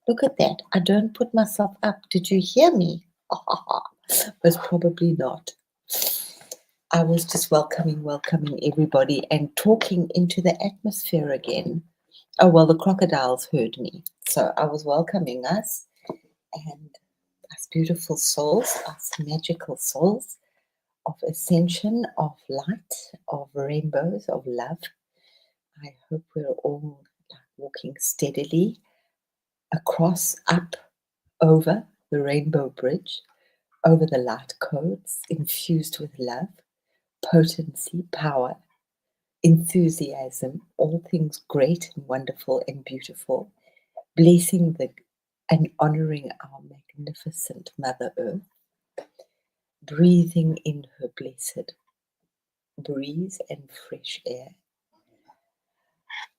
Look at that. I don't put myself up. Did you hear me? Most probably not. I was just welcoming everybody and talking into the atmosphere again. Oh, well, the crocodiles heard me. So I was welcoming us and us beautiful souls, us magical souls of ascension, of light, of rainbows, of love. I hope we're all walking steadily across, up, over the rainbow bridge, over the light codes, infused with love, potency, power, enthusiasm, all things great and wonderful and beautiful, blessing and honoring our magnificent Mother Earth, breathing in her blessed breeze and fresh air,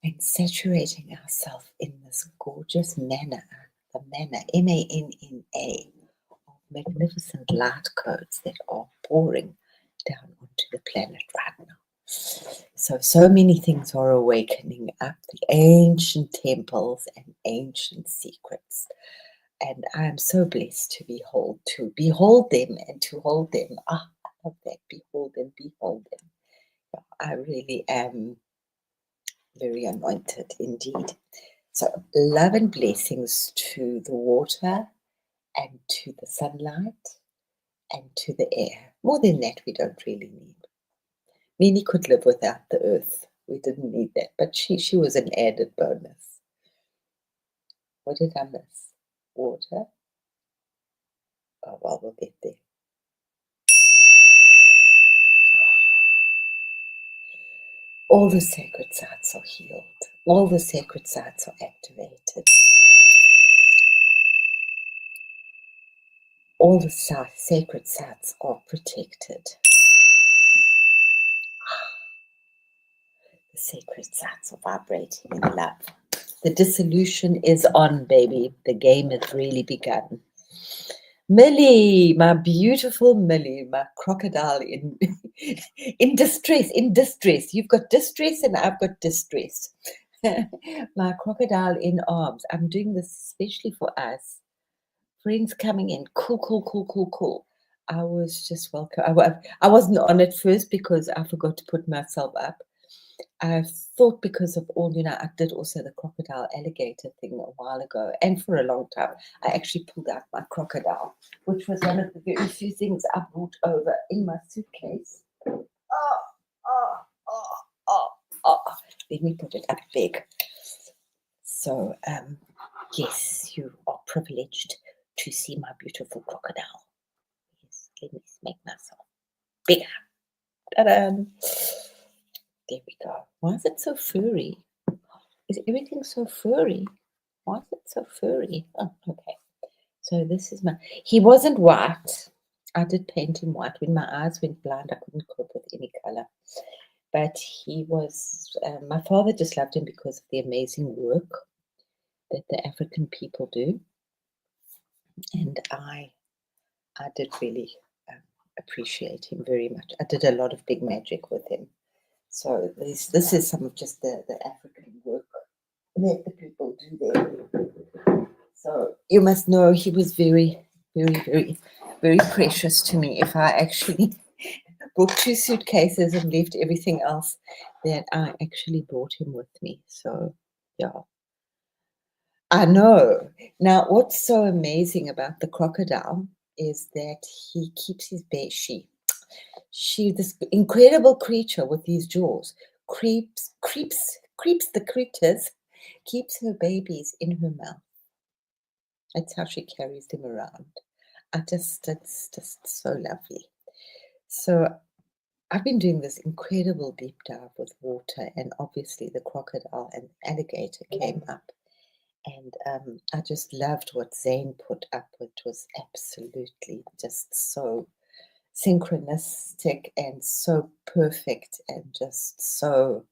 and saturating ourselves in this gorgeous manner, the manner, MANNA, of magnificent light codes that are pouring down onto the planet right now. So many things are awakening up, the ancient temples and ancient secrets. And I am so blessed to behold them and to hold them. I love that, behold them. I really am very anointed indeed. So love and blessings to the water and to the sunlight and to the air. More than that, we don't really need. Minnie could live without the earth. We didn't need that, but she was an added bonus. What did I miss? Water? Oh, well, we'll get there. All the sacred sites are healed. All the sacred sites are activated. All the sacred sites are protected. The sacred sites are vibrating in love. The dissolution is on, baby. The game has really begun. Millie, my beautiful Millie, my crocodile in in distress. You've got distress and I've got distress. My crocodile in arms. I'm doing this especially for us. Friends coming in. Cool. I was just welcome. I wasn't on it first because I forgot to put myself up. I thought because of all, I did also the crocodile alligator thing a while ago, and for a long time, I actually pulled out my crocodile, which was one of the very few things I brought over in my suitcase. Let me put it up big. So, yes, you are privileged to see my beautiful crocodile. Yes, let me make myself bigger. Ta-da! There we go. Why is it so furry? Is everything so furry? Why is it so furry? Oh, okay. So this is he wasn't white. I did paint him white. When my eyes went blind, I couldn't cope with any color. But he was, my father just loved him because of the amazing work that the African people do. And I did really appreciate him very much. I did a lot of big magic with him. So this is some of just the African work that the people do there. So you must know he was very, very, very, very precious to me. If I actually brought 2 suitcases and left everything else, that I actually brought him with me. So yeah, I know. Now, what's so amazing about the crocodile is that he keeps his this incredible creature with these jaws, creeps the critters, keeps her babies in her mouth. That's how she carries them around. It's just so lovely. So I've been doing this incredible deep dive with water, and obviously the crocodile and alligator came up. And I just loved what Zane put up. It was absolutely just so synchronistic and so perfect and just so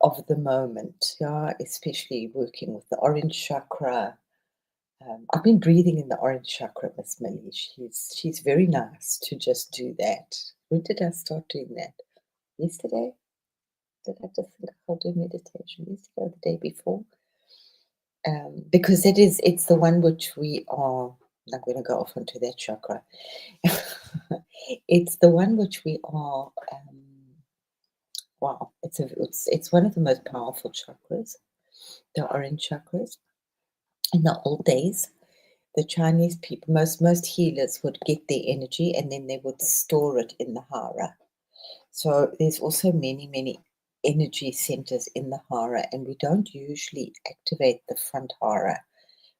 of the moment. Yeah, especially working with the orange chakra. I've been breathing in the orange chakra, Miss Millie. She's very nice to just do that. When did I start doing that? Yesterday? Did I just think I'll do meditation yesterday or the day before? Because it's the one which we are. I'm going to go off onto that chakra. It's the one which we are. Wow, it's one of the most powerful chakras, the orange chakras. In the old days, the Chinese people, most healers would get their energy and then they would store it in the hara. So there's also many energy centers in the hara, and we don't usually activate the front hara.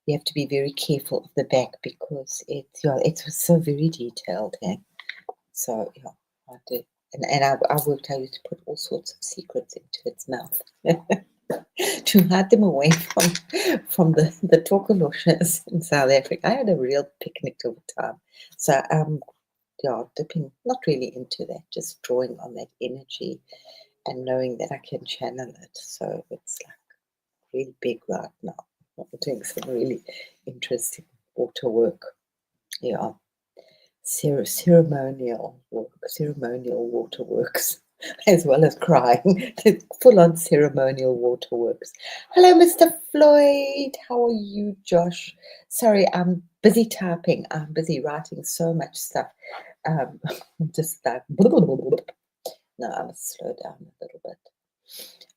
You have to be very careful of the back because it's so very detailed. Eh? So yeah, I did, and I worked. I used to put all sorts of secrets into its mouth to hide them away from the Tokoloshes in South Africa. I had a real picnic over time. So yeah, dipping not really into that, just drawing on that energy and knowing that I can channel it. So it's like really big right now. I'm doing some really interesting water work. Yeah. Ceremonial waterworks, as well as crying. Full on ceremonial waterworks. Hello, Mr. Floyd. How are you, Josh? Sorry, I'm busy typing. I'm busy writing so much stuff. Just like, no, I must slow down a little bit.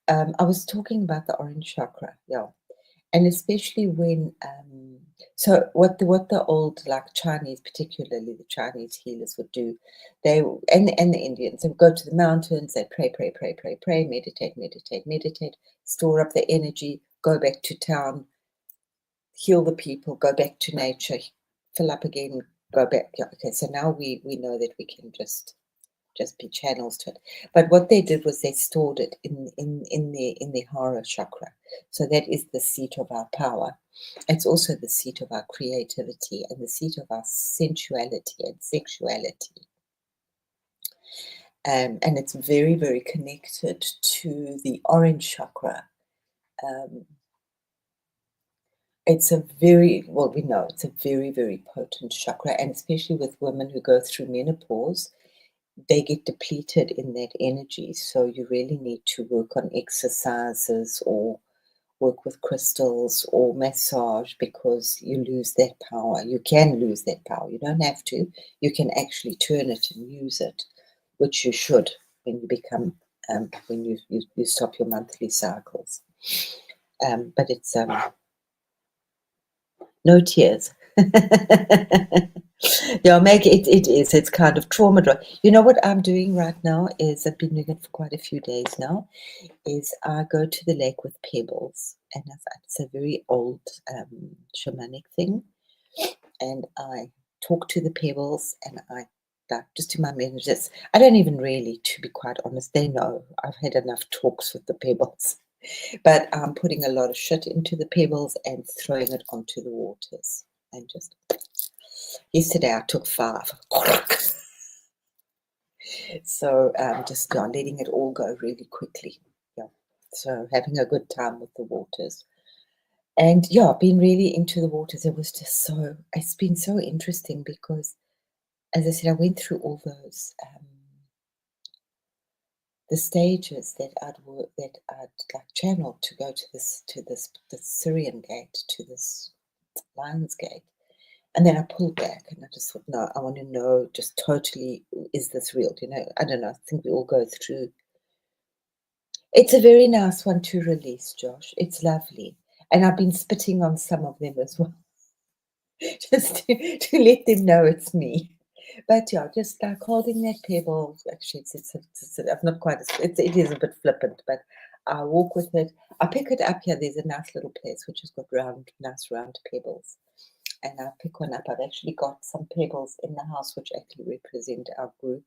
I was talking about the orange chakra, yeah. And especially when so what the old, like Chinese, particularly the Chinese healers would do, they and the Indians, they would go to the mountains, they pray, meditate, store up the energy, go back to town, heal the people, go back to nature, fill up again, go back. Yeah, okay, so now we know that we can just be channels to it. But what they did was they stored it in the hara chakra. So that is the seat of our power. It's also the seat of our creativity and the seat of our sensuality and sexuality. And it's very connected to the orange chakra. It's a very, well, we know it's a very potent chakra, and especially with women who go through menopause, they get depleted in that energy. So you really need to work on exercises or work with crystals or massage because you lose that power. You can lose that power. You don't have to. You can actually turn it and use it, which you should when you become when you stop your monthly cycles. But it's no tears. Yeah, Meg, it is. It's kind of trauma drop. You know what I'm doing right now is I've been doing it for quite a few days now. Is I go to the lake with pebbles, and it's a very old shamanic thing, and I talk to the pebbles, and I like just do my messages. I don't even really, to be quite honest, they know I've had enough talks with the pebbles, but I'm putting a lot of shit into the pebbles and throwing it onto the waters, and just. Yesterday I took 5. So just letting it all go really quickly. Yeah. So having a good time with the waters. And yeah, being really into the waters. It's been so interesting because, as I said, I went through all those the stages that I'd like channeled to go to this Syrian gate, to this Lion's Gate. And then I pulled back and I just thought, no, I want to know just totally, is this real? You know, I don't know. I think we all go through. It's a very nice one to release, Josh. It's lovely. And I've been spitting on some of them as well, just to let them know it's me. But yeah, just like holding that pebble. Actually, I'm not quite, it is a bit flippant, but I walk with it. I pick it up here. There's a nice little place which has got nice round pebbles. And I pick one up. I've actually got some pebbles in the house which actually represent our group.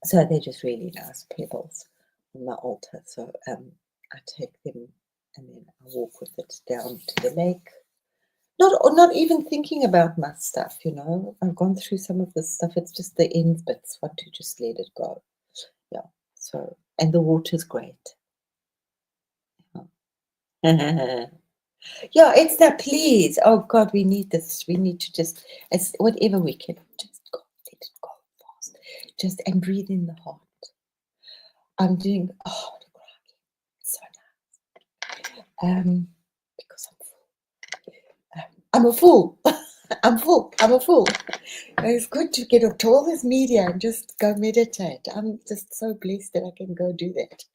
So they're just really nice pebbles on my altar. So I take them and then I walk with it down to the lake. Not even thinking about my stuff, you know. I've gone through some of this stuff. It's just the end bits. Want to just let it go. Yeah. So, and the water's great. Yeah. Yeah, it's that, please. Oh God, we need this. We need to just, it's whatever we can, just go, let it go fast. Just and breathe in the heart. I'm doing, oh, so nice. Because I'm a fool. I'm full. I'm a fool. It's good to get off to all this media and just go meditate. I'm just so blessed that I can go do that.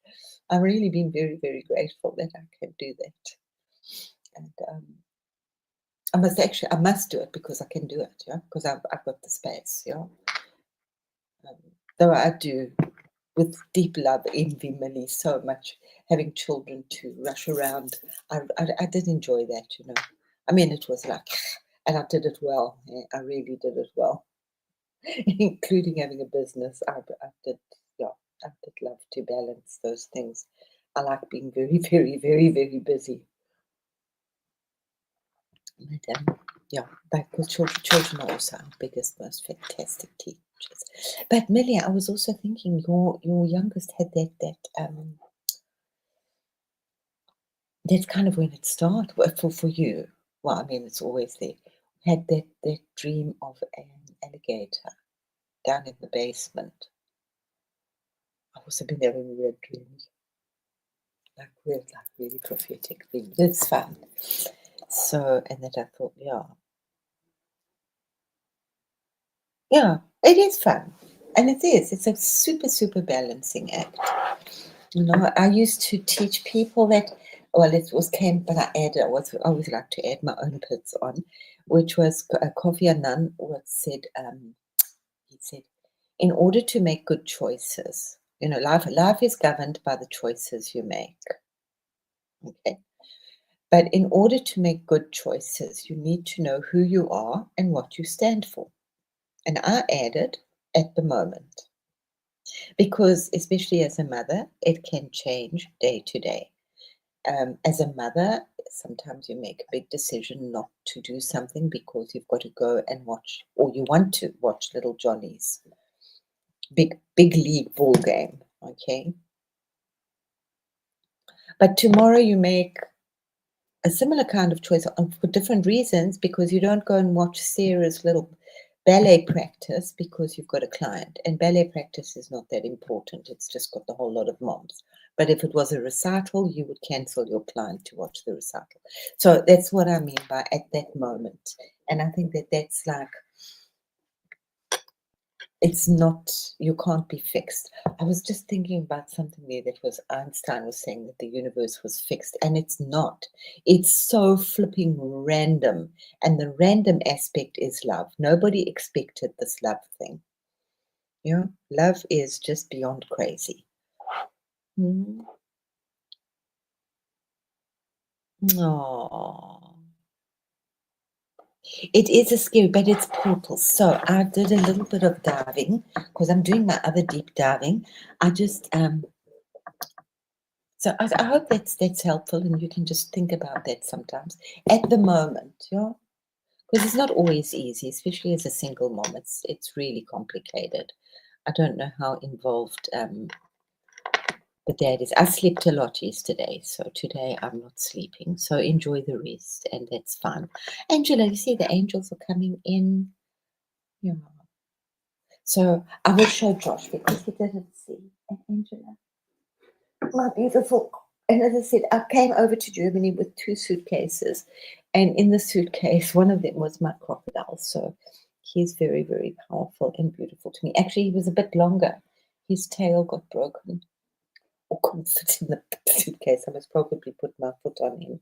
I've really been very, very grateful that I can do that. And I must do it because I can do it, yeah, because I've got the space, yeah. Though I do, with deep love, envy Millie so much, having children to rush around. I did enjoy that, you know. I mean, it was like, and I did it well. Yeah, I really did it well, including having a business. I did, yeah, I did love to balance those things. I like being very, very, very, very busy. But, yeah, because children are also our biggest, most fantastic teachers. But Millie, I was also thinking your youngest had that's kind of when it started for you. Well, I mean, it's always there. Had that dream of an alligator down in the basement. I've also been having weird dreams, like really prophetic dreams. It's fun. So, and then I thought, yeah, it is fun, and it is. It's a super, super balancing act. You know, I used to teach people that. Well, it was camp, but I always like to add my own bits on, which was Kofi Annan. He said, in order to make good choices, you know, life is governed by the choices you make. Okay, but in order to make good choices, you need to know who you are and what you stand for. And I added at the moment, because especially as a mother, it can change day to day. As a mother, sometimes you make a big decision not to do something because you've got to go and watch, or you want to watch Little Johnny's big league ball game. Okay, but tomorrow you make a similar kind of choice for different reasons, because you don't go and watch Sarah's little ballet practice because you've got a client, and ballet practice is not that important. It's just got a whole lot of moms. But if it was a recital, you would cancel your client to watch the recital. So that's what I mean by at that moment. And I think that's like, it's not, you can't be fixed. I was just thinking about something there that was Einstein was saying that the universe was fixed, and it's not. It's so flipping random. And the random aspect is love. Nobody expected this love thing. You know, love is just beyond crazy. Oh, it is a scary, but it's portals. So I did a little bit of diving because I'm doing my other deep diving. I just So I hope that's helpful, and you can just think about that sometimes at the moment, yeah, because it's not always easy, especially as a single mom. It's really complicated. I don't know how involved the dad is. I slept a lot yesterday, so today I'm not sleeping. So enjoy the rest, and that's fine. Angela, you see the angels are coming in. Yeah. So I will show Josh because he didn't see. And Angela, my beautiful. And as I said, I came over to Germany with 2 suitcases. And in the suitcase, one of them was my crocodile. So he's very, very powerful and beautiful to me. Actually, he was a bit longer. His tail got broken or couldn't fit in the suitcase. I must probably put my foot on him.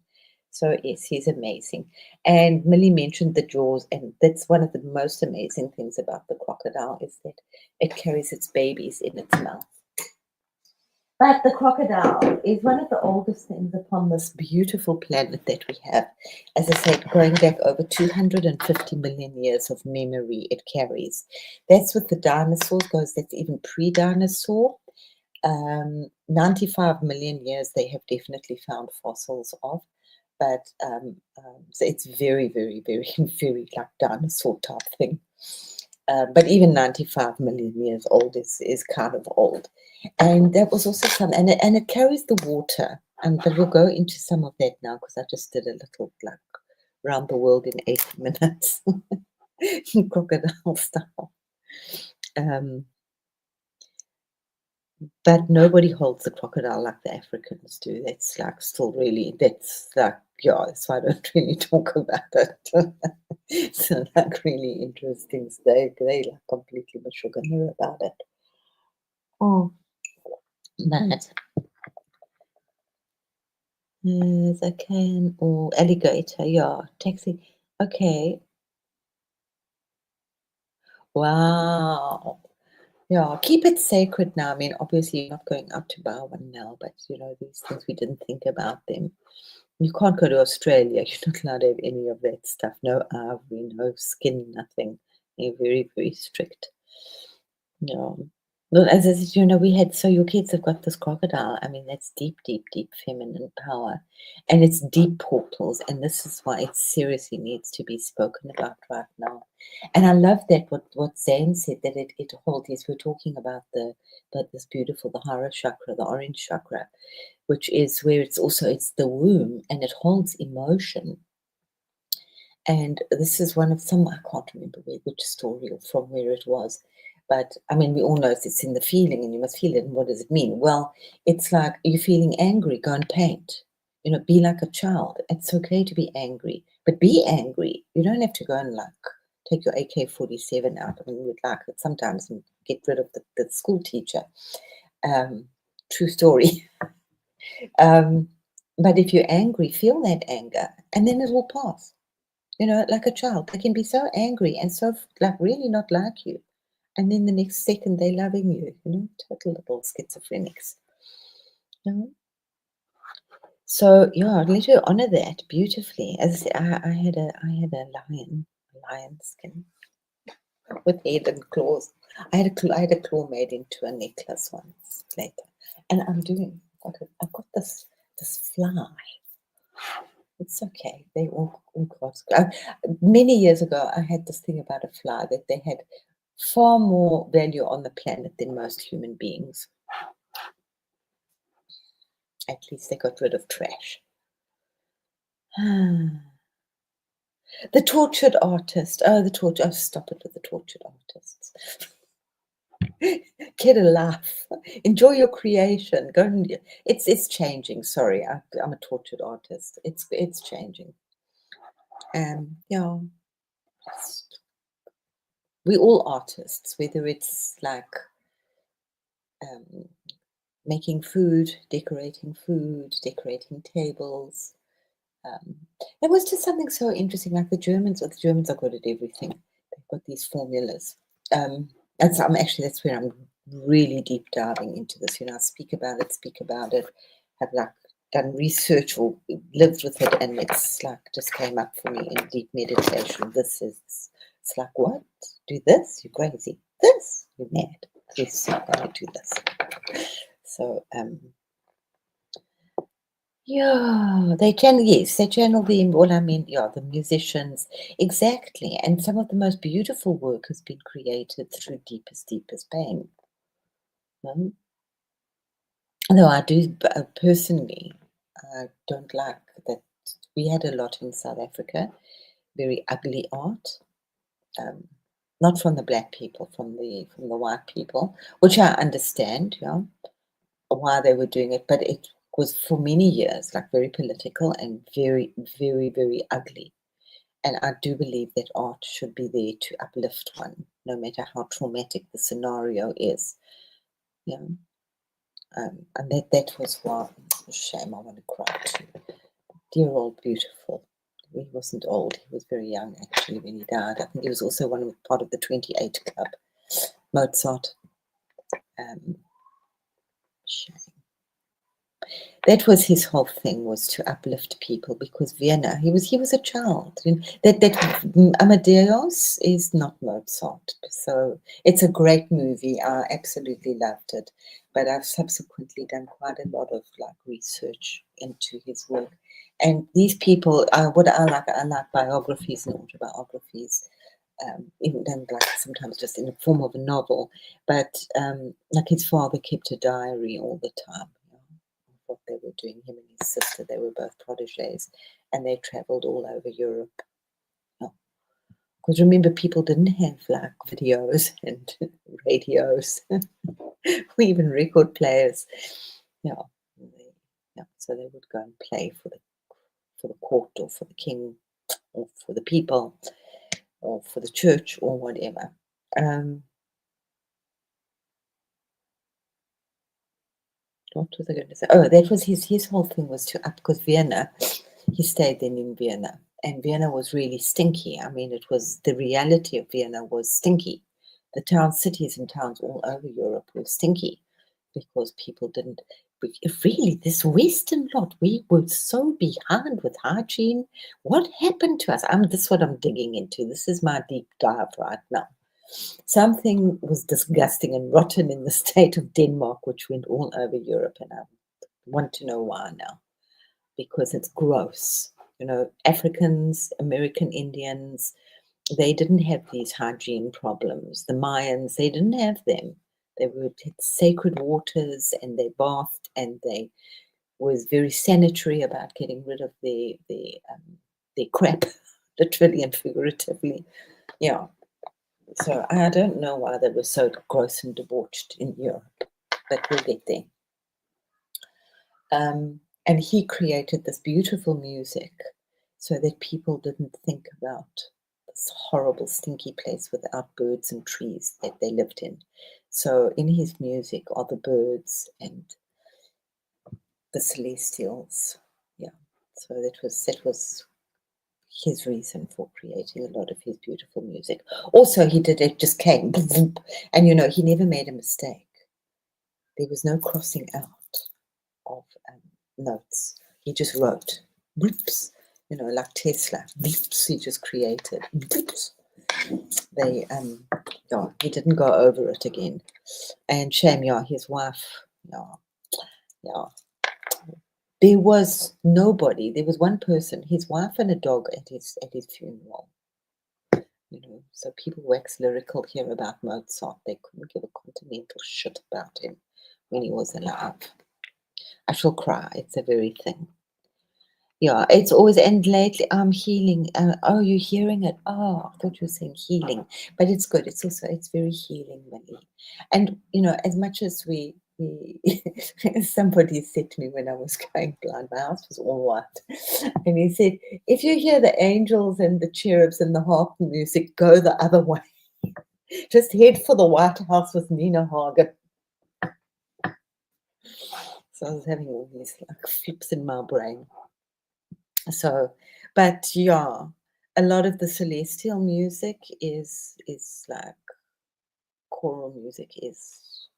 So yes, he's amazing. And Millie mentioned the jaws, and that's one of the most amazing things about the crocodile is that it carries its babies in its mouth. But the crocodile is one of the oldest things upon this beautiful planet that we have. As I said, going back over 250 million years of memory it carries. That's with the dinosaurs goes, that's even pre-dinosaur. 95 million years they have definitely found fossils of. But so it's very, very, very, very like dinosaur type thing. But even 95 million years old is kind of old. And that was also fun. And it carries the water. But we'll go into some of that now because I just did a little like round the world in 8 minutes, crocodile style. But nobody holds the crocodile like the Africans do. That's like still really, that's like, yeah, so I don't really talk about it. So like really interesting. They like completely mashuganer about it. Oh, but there's a can or alligator, yeah, taxi. Okay. Wow. Yeah, keep it sacred now. I mean, obviously, you're not going out to buy one now, but you know, these things we didn't think about them. You can't go to Australia. You're not allowed to have any of that stuff. No ivory, no skin, nothing. They're very, very strict. Yeah. Well, as I said, you know, we had so your kids have got this crocodile. I mean, that's deep, deep, deep feminine power. And it's deep portals. And this is why it seriously needs to be spoken about right now. And I love that what Zane said, that it holds. Yes, we're talking about this beautiful, the Hara chakra, the orange chakra, which is where it's the womb and it holds emotion. And this is one of some, I can't remember which story or from where it was. But I mean, we all know it's in the feeling and you must feel it. And what does it mean? Well, it's like you're feeling angry, go and paint. You know, be like a child. It's okay to be angry, but be angry. You don't have to go and like take your AK-47 out. I mean, we'd like it sometimes and get rid of the school teacher. True story. But if you're angry, feel that anger and then it will pass. You know, like a child, they can be so angry and so like really not like you. And then the next second they're loving you, you know, total little schizophrenics. You know? So yeah, let her honor that beautifully. As I said, I had a lion skin with head and claws. I had a claw made into a necklace once later. And I've got this fly. It's okay. They all cross. Many years ago, I had this thing about a fly that they had far more value on the planet than most human beings. At least they got rid of trash. The tortured artist. Oh, the torture. Oh, stop it with the tortured artists. Get a laugh. Enjoy your creation. Go and, it's changing. Sorry, I'm a tortured artist. It's changing. Yeah. We all artists, whether it's like um, making food, decorating tables. There was just something so interesting, like the Germans are good at everything. They've got these formulas. That's where I'm really deep diving into this. You know, I speak about it, have like done research or lived with it, and it's like just came up for me in deep meditation. It's like, what? Do this? You're crazy. This? You're mad. Yes, I'm gonna do this. So yeah, they channel well, I mean, yeah, the musicians, exactly. And some of the most beautiful work has been created through deepest pain. No? Though I do personally, I don't like that we had a lot in South Africa, very ugly art. Um, not from the black people, from the white people, which I understand, yeah, why they were doing it, but it was for many years like very political and very, very, very ugly. And I do believe that art should be there to uplift one, no matter how traumatic the scenario is. Yeah. And that was why, shame, I want to cry too. Dear old beautiful. He wasn't old, he was very young actually when he died. I think he was also part of the 28 Club. Mozart. Um, shame. That was his whole thing, was to uplift people, because Vienna, he was a child. And that Amadeus is not Mozart. So it's a great movie. I absolutely loved it. But I've subsequently done quite a lot of like research into his work. And these people, what I like biographies and autobiographies, even done like sometimes just in the form of a novel. But like his father kept a diary all the time. You know, of what they were doing. Him and his sister, they were both proteges, and they travelled all over Europe. Because remember, people didn't have like videos and radios. or even record players. Yeah, yeah. So they would go and play for the court or for the king or for the people or for the church or whatever. Um, what was I going to say? Oh, that was his whole thing was to up because Vienna, he stayed then in Vienna, and Vienna was really stinky. I mean, it was the reality of Vienna was stinky. The cities and towns all over Europe were stinky because people didn't. Really, this Western lot, we were so behind with hygiene. What happened to us? This is what I'm digging into. This is my deep dive right now. Something was disgusting and rotten in the state of Denmark, which went all over Europe, and I want to know why now. Because it's gross. You know, Africans, American Indians, they didn't have these hygiene problems. The Mayans, they didn't have them. They would had sacred waters and they bathed and they was very sanitary about getting rid of their crap, literally and figuratively. Yeah. So I don't know why they were so gross and debauched in Europe, but we'll get there. And he created this beautiful music so that people didn't think about this horrible, stinky place without birds and trees that they lived in. So in his music are the birds and the celestials. Yeah. So that was his reason for creating a lot of his beautiful music. Also, it just came, and he never made a mistake. There was no crossing out of notes. He just wrote, blips, like Tesla, blips. He just created blips. He didn't go over it again. And shame, his wife, yeah. There was nobody. There was one person, his wife and a dog at his funeral. So people wax lyrical here about Mozart. They couldn't give a continental shit about him when he was alive. I shall cry. It's a very thing. Yeah, it's always, and lately I'm healing. Oh, you're hearing it. Oh, I thought you were saying healing, but it's good. It's very healing, Millie. And as much as we somebody said to me when I was going blind, my house was all white, and he said, if you hear the angels and the cherubs and the harp music, go the other way. Just head for the White House with Nina Hagen. So I was having all these like flips in my brain. So, but yeah, a lot of the celestial music is like choral music is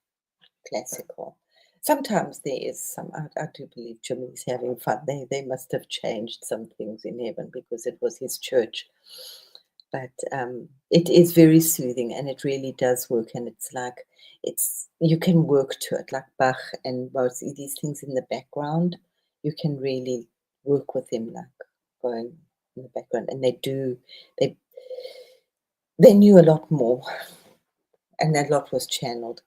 classical. Sometimes there is some. I do believe Jimmy's having fun. They must have changed some things in heaven because it was his church. But it is very soothing and it really does work. And it's like you can work to it, like Bach and both these things in the background. You can really work with them, like going in the background, and they knew a lot more, and a lot was channeled.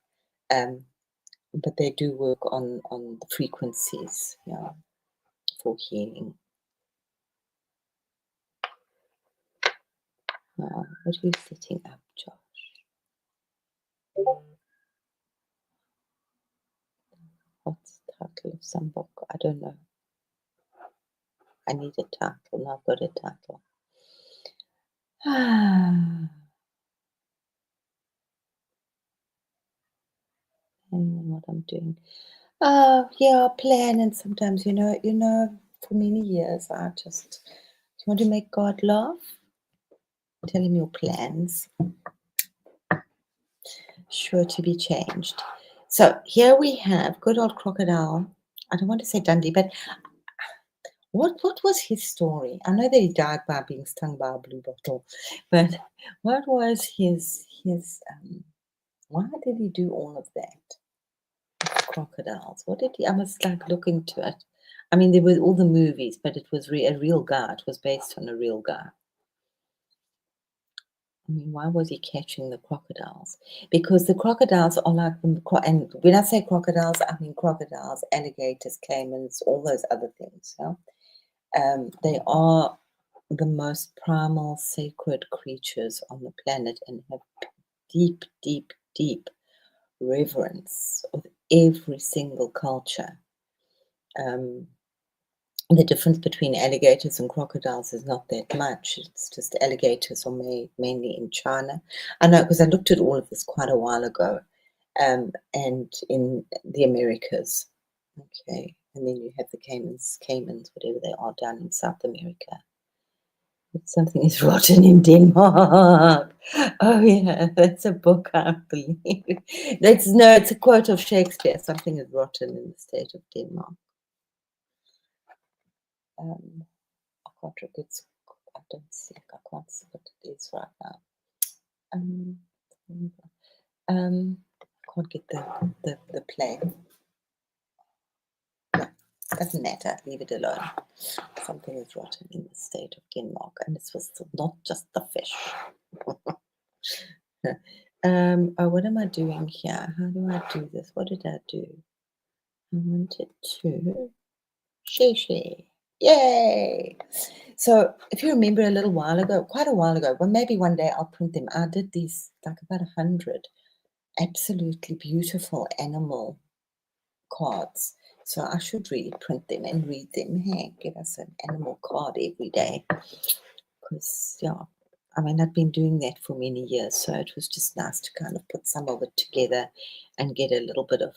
But they do work on the frequencies, yeah, for healing. What are you setting up, Josh? What's the title of some book? I don't know. I need a title. Now I've got a title. And what I'm doing. Yeah, plan. And sometimes, for many years, I just want to make God laugh. Tell him your plans. Sure to be changed. So here we have good old Crocodile. I don't want to say Dundee, but what was his story? I know that he died by being stung by a blue bottle, but what was his why did he do all of that? Crocodiles. What did he? I must look into it. I mean, there were all the movies, but it was a real guy. It was based on a real guy. I mean, why was he catching the crocodiles? Because the crocodiles are like, and when I say crocodiles, I mean crocodiles, alligators, caimans, all those other things. Yeah? They are the most primal, sacred creatures on the planet and have deep, deep, deep reverence of every single culture. Um, the difference between alligators and crocodiles is not that much. It's just alligators are made mainly in China. I know because I looked at all of this quite a while ago, and in the Americas. Okay, and then you have the Caymans, whatever they are, down in South America. Something is rotten in Denmark. Oh yeah, that's a book, I believe. It's a quote of Shakespeare. Something is rotten in the state of Denmark. I can't remember. I don't see. I can't see what it is right now. I can't get the play. No, doesn't matter. Leave it alone. Something is rotten in the state of Denmark, and this was not just the fish. Oh, what am I doing here? How do I do this? What did I do? I wanted to share. Yay! So if you remember a little while ago, quite a while ago, well, maybe one day I'll print them. I did these like about 100 absolutely beautiful animal cards. So I should really print them and read them. Hey, give us an animal card every day. Because, yeah, I mean, I've been doing that for many years, so it was just nice to kind of put some of it together and get a little bit of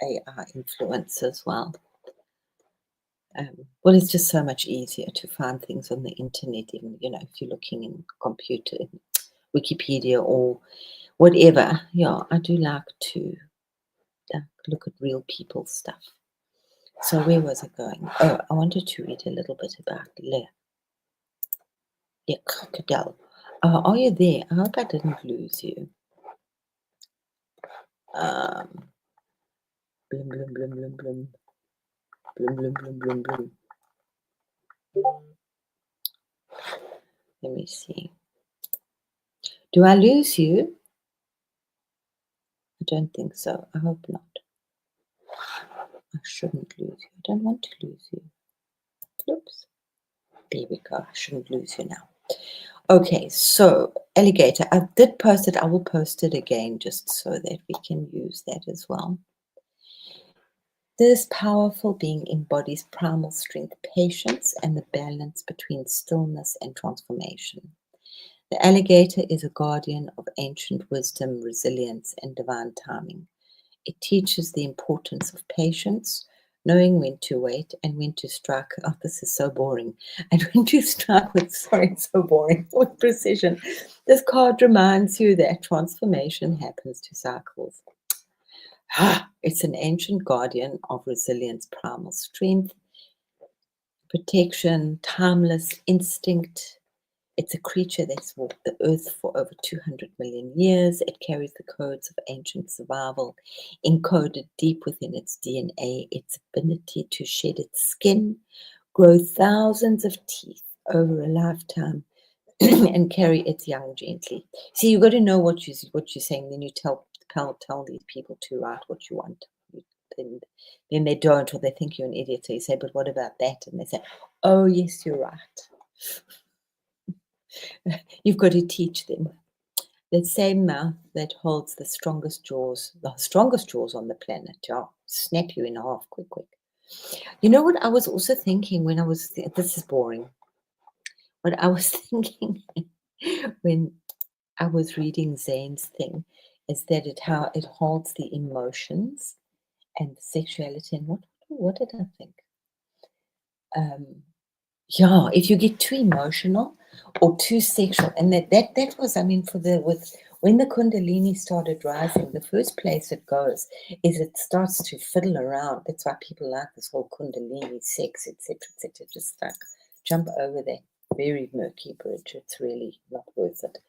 AI influence as well. Well, it's just so much easier to find things on the internet, even, if you're looking in computer, Wikipedia or whatever. Yeah, I do like to look at real people's stuff. So where was I going? Oh, I wanted to read a little bit about crocodile. Are you there? I hope I didn't lose you. Blum, blum, blum, blum, blum. Blum, blum, blum, blum, blum. Let me see. Do I lose you? I don't think so. I hope not. I shouldn't lose you. I don't want to lose you. Oops. There we go. I shouldn't lose you now. Okay, so alligator. I did post it. I will post it again just so that we can use that as well. This powerful being embodies primal strength, patience, and the balance between stillness and transformation. The alligator is a guardian of ancient wisdom, resilience, and divine timing. It teaches the importance of patience, knowing when to wait and when to strike. Oh, this is so boring. And when to strike with, it's so boring, with precision. This card reminds you that transformation happens to cycles. It's an ancient guardian of resilience, primal strength, protection, timeless instinct. It's a creature that's walked the earth for over 200 million years. It carries the codes of ancient survival encoded deep within its DNA, its ability to shed its skin, grow thousands of teeth over a lifetime, and carry its young gently. See, you've got to know what you're saying. Then you tell these people to write what you want. Then they don't, or they think you're an idiot. So you say, but what about that? And they say, oh, yes, you're right. You've got to teach them. That same mouth that holds the strongest jaws on the planet. Yeah, snap you in half, quick. You know what I was also thinking when I was, this is boring. What I was thinking when I was reading Zane's thing is that how it holds the emotions and the sexuality. And what did I think? Yeah, if you get too emotional or too sexual, and that was, I mean, when the Kundalini started rising, the first place it goes is it starts to fiddle around. That's why people like this whole Kundalini, sex, etc., etc. Just like jump over that very murky bridge. It's really not worth it.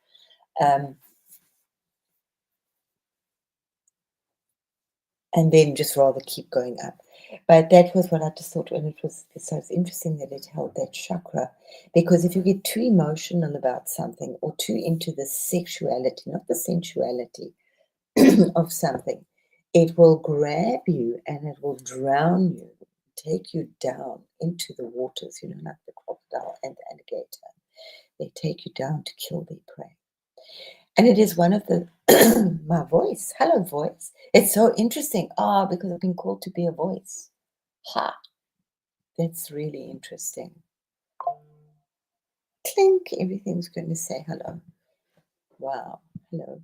And then just rather keep going up. But that was what I just thought, and so it's interesting that it held that chakra, because if you get too emotional about something or too into the sexuality, not the sensuality of something, it will grab you and it will drown you, take you down into the waters, like the crocodile and the alligator. They take you down to kill their prey. And it is one of the My voice. Hello, voice. It's so interesting. Ah, because I've been called to be a voice. Ha, that's really interesting. Clink, everything's going to say hello. Wow, hello.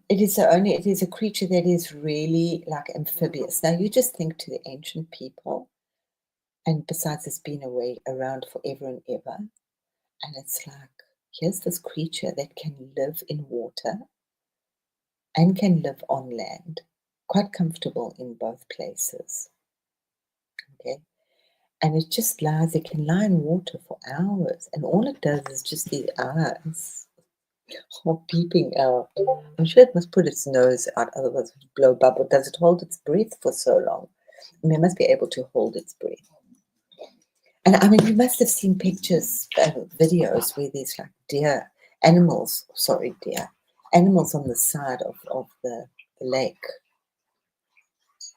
It is a creature that is really like amphibious. Now you just think to the ancient people, and besides it's been around forever and ever, and it's like here's this creature that can live in water and can live on land, quite comfortable in both places. Okay. And it just lies, it can lie in water for hours, and all it does is just these eyes are peeping out. I'm sure it must put its nose out, otherwise it would blow bubble. Does it hold its breath for so long? I mean, it must be able to hold its breath. And I mean, you must have seen pictures, videos where there's like animals on the side of the lake.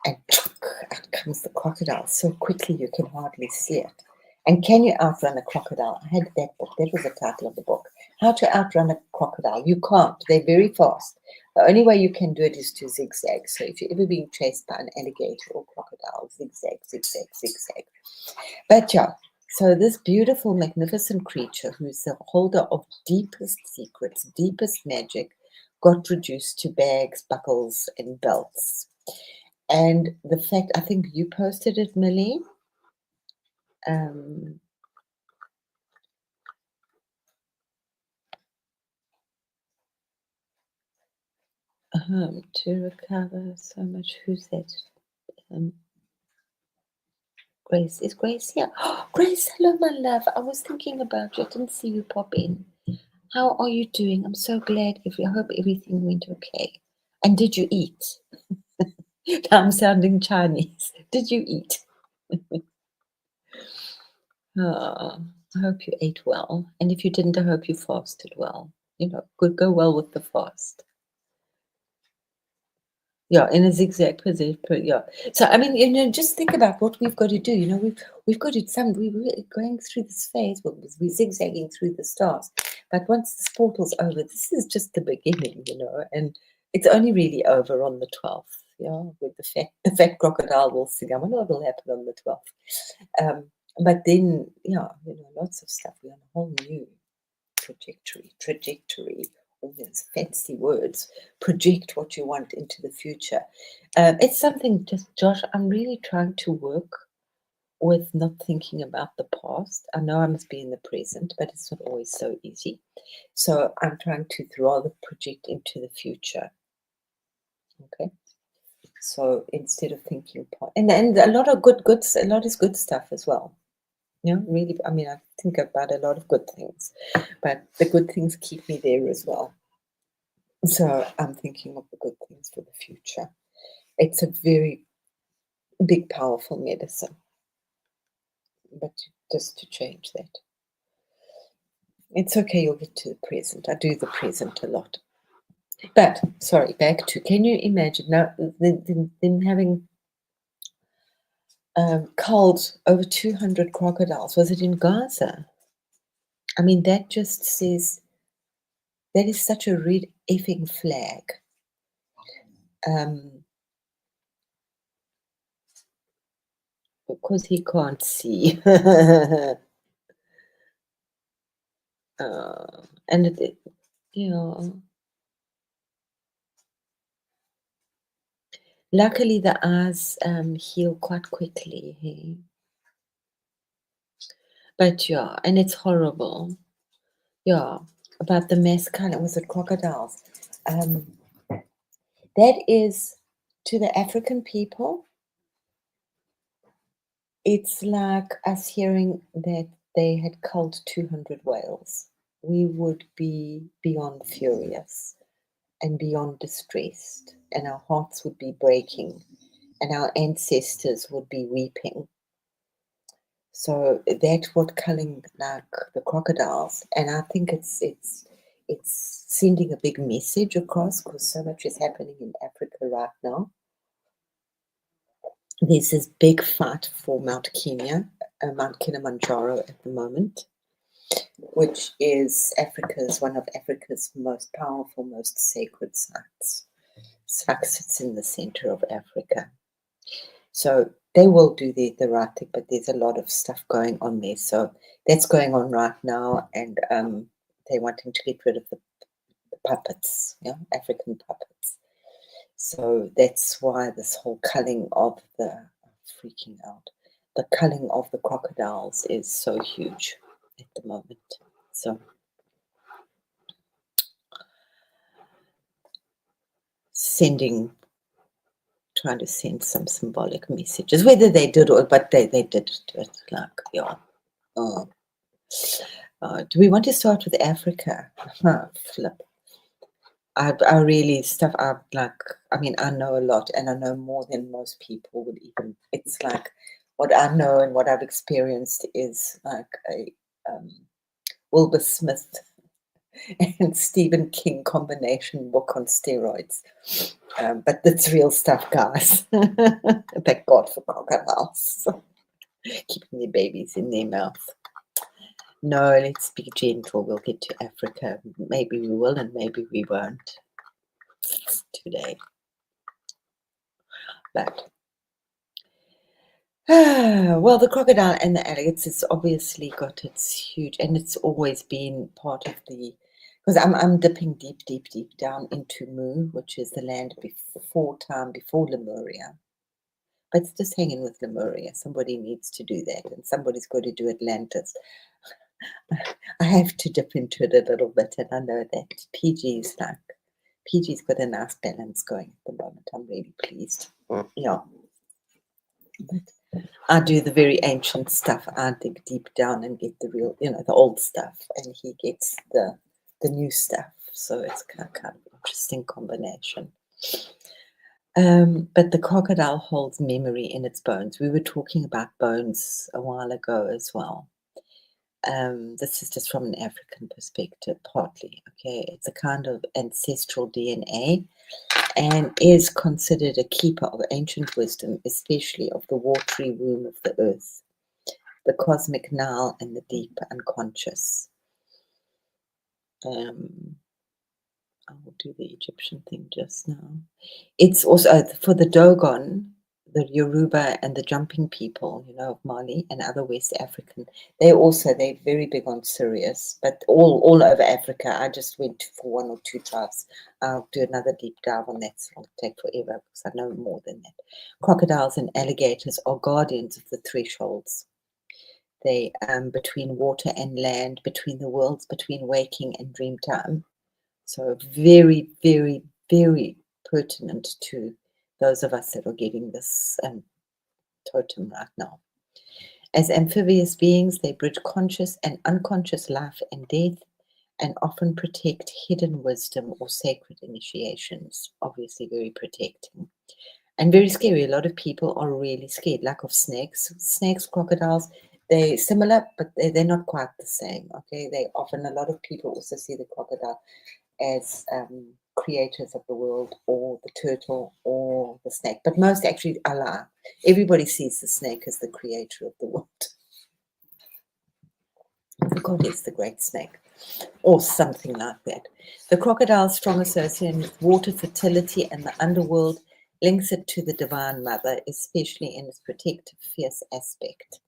And out comes the crocodile so quickly you can hardly see it. And can you outrun a crocodile? I had that book. That was the title of the book. How to outrun a crocodile. You can't. They're very fast. The only way you can do it is to zigzag. So if you're ever being chased by an alligator or crocodile, zigzag, zigzag, zigzag. But yeah, so this beautiful, magnificent creature who's the holder of deepest secrets, deepest magic, got reduced to bags, buckles, and belts. And the fact, I think you posted it, Millie. To recover so much. Who's that? Grace. Is Grace here? Oh, Grace, hello, my love. I was thinking about you. I didn't see you pop in. How are you doing? I'm so glad. I hope everything went okay. And did you eat? Now I'm sounding Chinese. Did you eat? Oh, I hope you ate well. And if you didn't, I hope you fasted well. Could go well with the fast. Yeah, in a zigzag position. Yeah. So I mean, just think about what we've got to do. We've got to we're going through this phase. We're zigzagging through the stars. But once this portal's over, this is just the beginning. And it's only really over on the 12th. Yeah, with the fat crocodile will sing. I wonder what will happen on the 12th. But then, lots of stuff. We're on a whole new trajectory, all these fancy words. Project what you want into the future. It's something, just Josh, I'm really trying to work with not thinking about the past. I know I must be in the present, but it's not always so easy. So I'm trying to rather project into the future. Okay. So instead of thinking, and a lot of a lot is good stuff as well. Really, I mean, I think about a lot of good things, but the good things keep me there as well. So I'm thinking of the good things for the future. It's a very big, powerful medicine, but just to change that. It's okay, you'll get to the present. I do the present a lot. But, sorry, back to, can you imagine now them having culled over 200 crocodiles? Was it in Gaza? I mean, that just says, that is such a red effing flag. Because he can't see. And it, luckily the eyes heal quite quickly. Hey? But yeah, and it's horrible. Yeah, about the mass culling, was it crocodiles? That is, to the African people, it's like us hearing that they had culled 200 whales. We would be beyond furious and beyond distressed, and our hearts would be breaking, and our ancestors would be weeping. So that's what culling like the crocodiles, and I think it's sending a big message across because so much is happening in Africa right now. There's this big fight for Mount Kilimanjaro at the moment. which is one of Africa's most powerful, most sacred sites. Sfax sits in the center of Africa. So they will do the right thing, but there's a lot of stuff going on there. So that's going on right now, and they're wanting to get rid of the puppets, African puppets. So that's why this whole culling of the culling of the crocodiles is so huge at the moment. So trying to send some symbolic messages, whether they did or, but they did it, like, yeah. Do we want to start with Africa? Flip. I really I know a lot, and I know more than most people would even. It's like what I know and what I've experienced is like a Wilbur Smith and Stephen King combination book on steroids. But it's real stuff, guys. Thank God for crocodiles. Keeping their babies in their mouth. No, let's be gentle. We'll get to Africa. Maybe we will and maybe we won't today. But well, the crocodile and the alligators, it's obviously got its huge, and it's always been part of the, because I'm dipping deep down into Mu, which is the land before Lemuria. But it's just hanging with Lemuria. Somebody needs to do that, and somebody's got to do Atlantis. I have to dip into it a little bit, and I know that PG's got a nice balance going at the moment. I'm really pleased. Yeah. But I do the very ancient stuff. I dig deep down and get the real, the old stuff, and he gets the new stuff. So it's kind of interesting combination. But the crocodile holds memory in its bones. We were talking about bones a while ago as well. This is just from an African perspective, partly. Okay, it's a kind of ancestral DNA and is considered a keeper of ancient wisdom, especially of the watery womb of the earth, the cosmic Nile, and the deep unconscious. I will do the Egyptian thing just now. It's also for the Dogon, the Yoruba, and the jumping people, of Mali and other West African. They're very big on Sirius, but all over Africa. I just went for one or two tribes. I'll do another deep dive on that. So it'll take forever because I know more than that. Crocodiles and alligators are guardians of the thresholds. They between water and land, between the worlds, between waking and dream time. So very, very, very pertinent to those of us that are getting this totem right now. As amphibious beings, they bridge conscious and unconscious life and death, and often protect hidden wisdom or sacred initiations. Obviously very protecting. And very scary. A lot of people are really scared, like of snakes. Snakes, crocodiles, they're similar, but they're not quite the same. Okay, a lot of people also see the crocodile as creators of the world, or the turtle, or the snake. But most actually Allah. Everybody sees the snake as the creator of the world. God is the great snake, or something like that. The crocodile's strong association with water, fertility, and the underworld links it to the Divine Mother, especially in its protective, fierce aspect.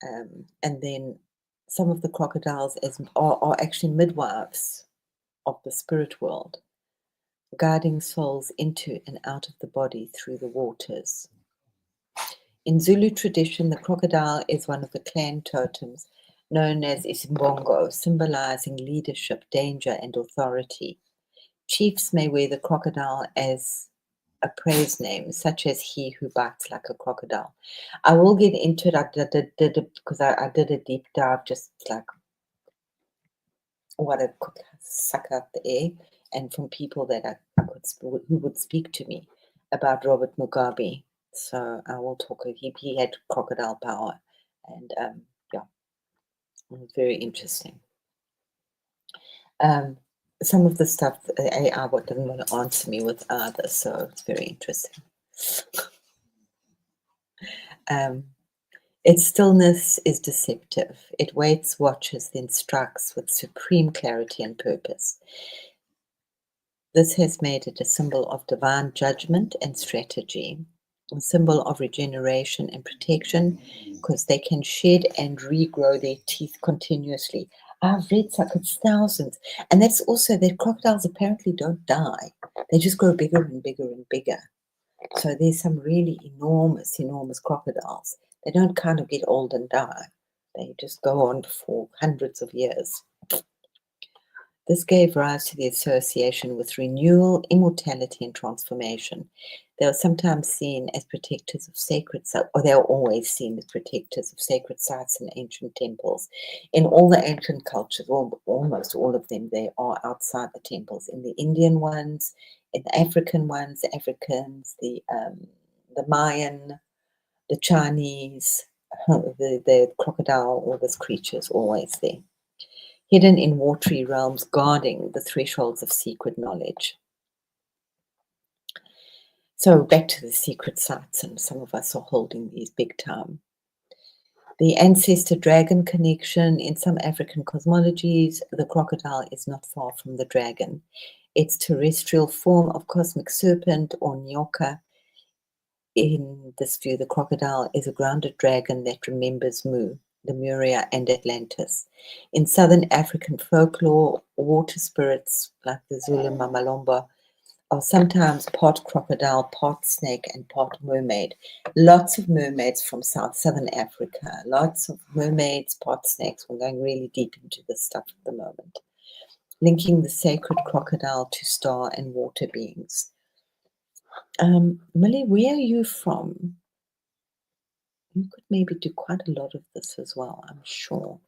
And then some of the crocodiles are actually midwives of the spirit world, guiding souls into and out of the body through the waters. In Zulu tradition, the crocodile is one of the clan totems known as Isimbongo, symbolizing leadership, danger, and authority. Chiefs may wear the crocodile as a praise name, such as he who bites like a crocodile. I will get into it. I did a deep dive, just like what it could suck out the air, and from people that who would speak to me about Robert Mugabe. So I will talk. He had crocodile power, and yeah, it was very interesting. Some of the stuff AI didn't want to answer me with either, so it's very interesting. Its stillness is deceptive. It waits, watches, then strikes with supreme clarity and purpose. This has made it a symbol of divine judgment and strategy, a symbol of regeneration and protection, because they can shed and regrow their teeth continuously. I've read it's thousands. And that's also that crocodiles apparently don't die. They just grow bigger and bigger and bigger. So there's some really enormous, enormous crocodiles. They don't kind of get old and die. They just go on for hundreds of years. This gave rise to the association with renewal, immortality, and transformation. They are sometimes seen as protectors of sacred sites, or they are always seen as protectors of sacred sites and ancient temples. In all the ancient cultures, almost all of them, they are outside the temples. In the Indian ones, in the African ones, the Africans, the Mayan, the Chinese, the crocodile, all those creatures always there. Hidden in watery realms, guarding the thresholds of secret knowledge. So back to the secret sites, and some of us are holding these big time. The ancestor dragon connection. In some African cosmologies, the crocodile is not far from the dragon. Its terrestrial form of cosmic serpent or nyoka. In this view, the crocodile is a grounded dragon that remembers Mu, Lemuria, and Atlantis. In southern African folklore, water spirits like the Zulu Mamalomba are sometimes part crocodile, part snake, and part mermaid. Lots of mermaids from southern Africa. Lots of mermaids, part snakes. We're going really deep into this stuff at the moment. Linking the sacred crocodile to star and water beings. Millie, where are you from? You could maybe do quite a lot of this as well, I'm sure.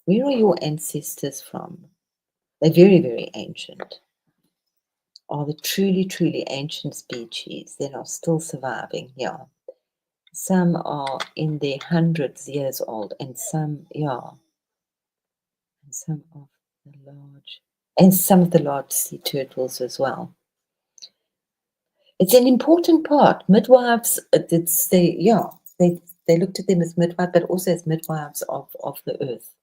Where are your ancestors from? They're very, very ancient. Are the truly, truly ancient species that are still surviving? Yeah. Some are in their hundreds years old, and some, yeah. And some of the large sea turtles as well. It's an important part. Midwives, they looked at them as midwives, but also as midwives of the earth.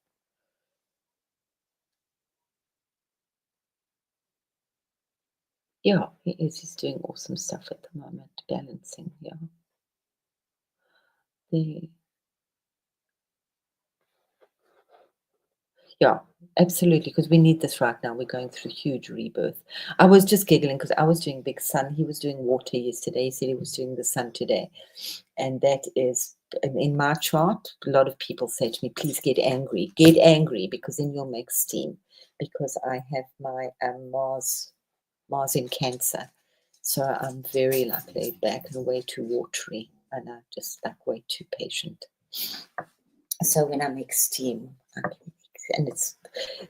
Yeah, he is. He's doing awesome stuff at the moment, balancing. Yeah. Yeah, absolutely, because we need this right now. We're going through huge rebirth. I was just giggling because I was doing big sun. He was doing water yesterday. He said he was doing the sun today. And that is, in my chart, a lot of people say to me, please get angry. Get angry, because then you'll make steam. Because I have my Mars in Cancer. So I'm very laid back and way too watery. And I'm just way too patient. So when I make steam,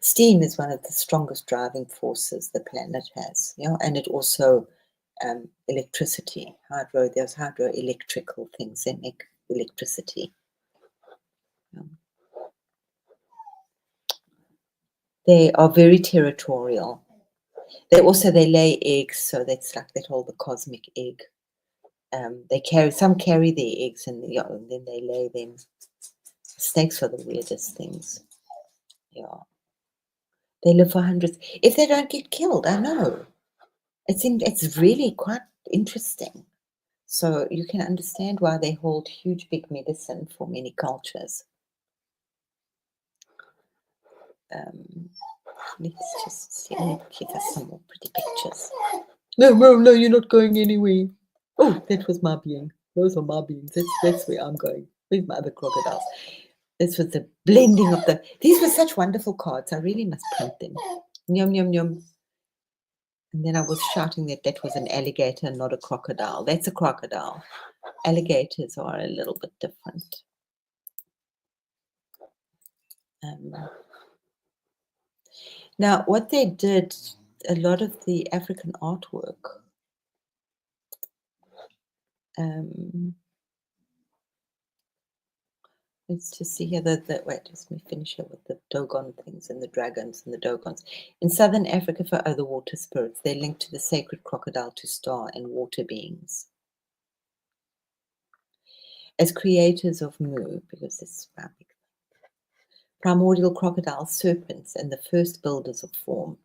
steam is one of the strongest driving forces the planet has, and it also electricity, there's hydroelectrical things that make electricity. They are very territorial. They lay eggs, so that's like that whole the cosmic egg. Some carry their eggs and then they lay them. Snakes are the weirdest things. Yeah. They live for hundreds. If they don't get killed, I know. It's really quite interesting. So you can understand why they hold huge, big medicine for many cultures. Let's just see. Give us some more pretty pictures. No, you're not going anywhere. Oh, that was my being. Those are my beings. That's where I'm going. Where's my other crocodiles? This was the blending of these were such wonderful cards. I really must print them. Yum, yum, yum. And then I was shouting that was an alligator, not a crocodile. That's a crocodile. Alligators are a little bit different. Now, what they did, a lot of the African artwork, let's just see here wait, let me finish here with the Dogon things and the dragons and the Dogons. In southern Africa, for other water spirits, they're linked to the sacred crocodile, to star and water beings. as creators of Mu, because this is primordial crocodile serpents and the first builders of form.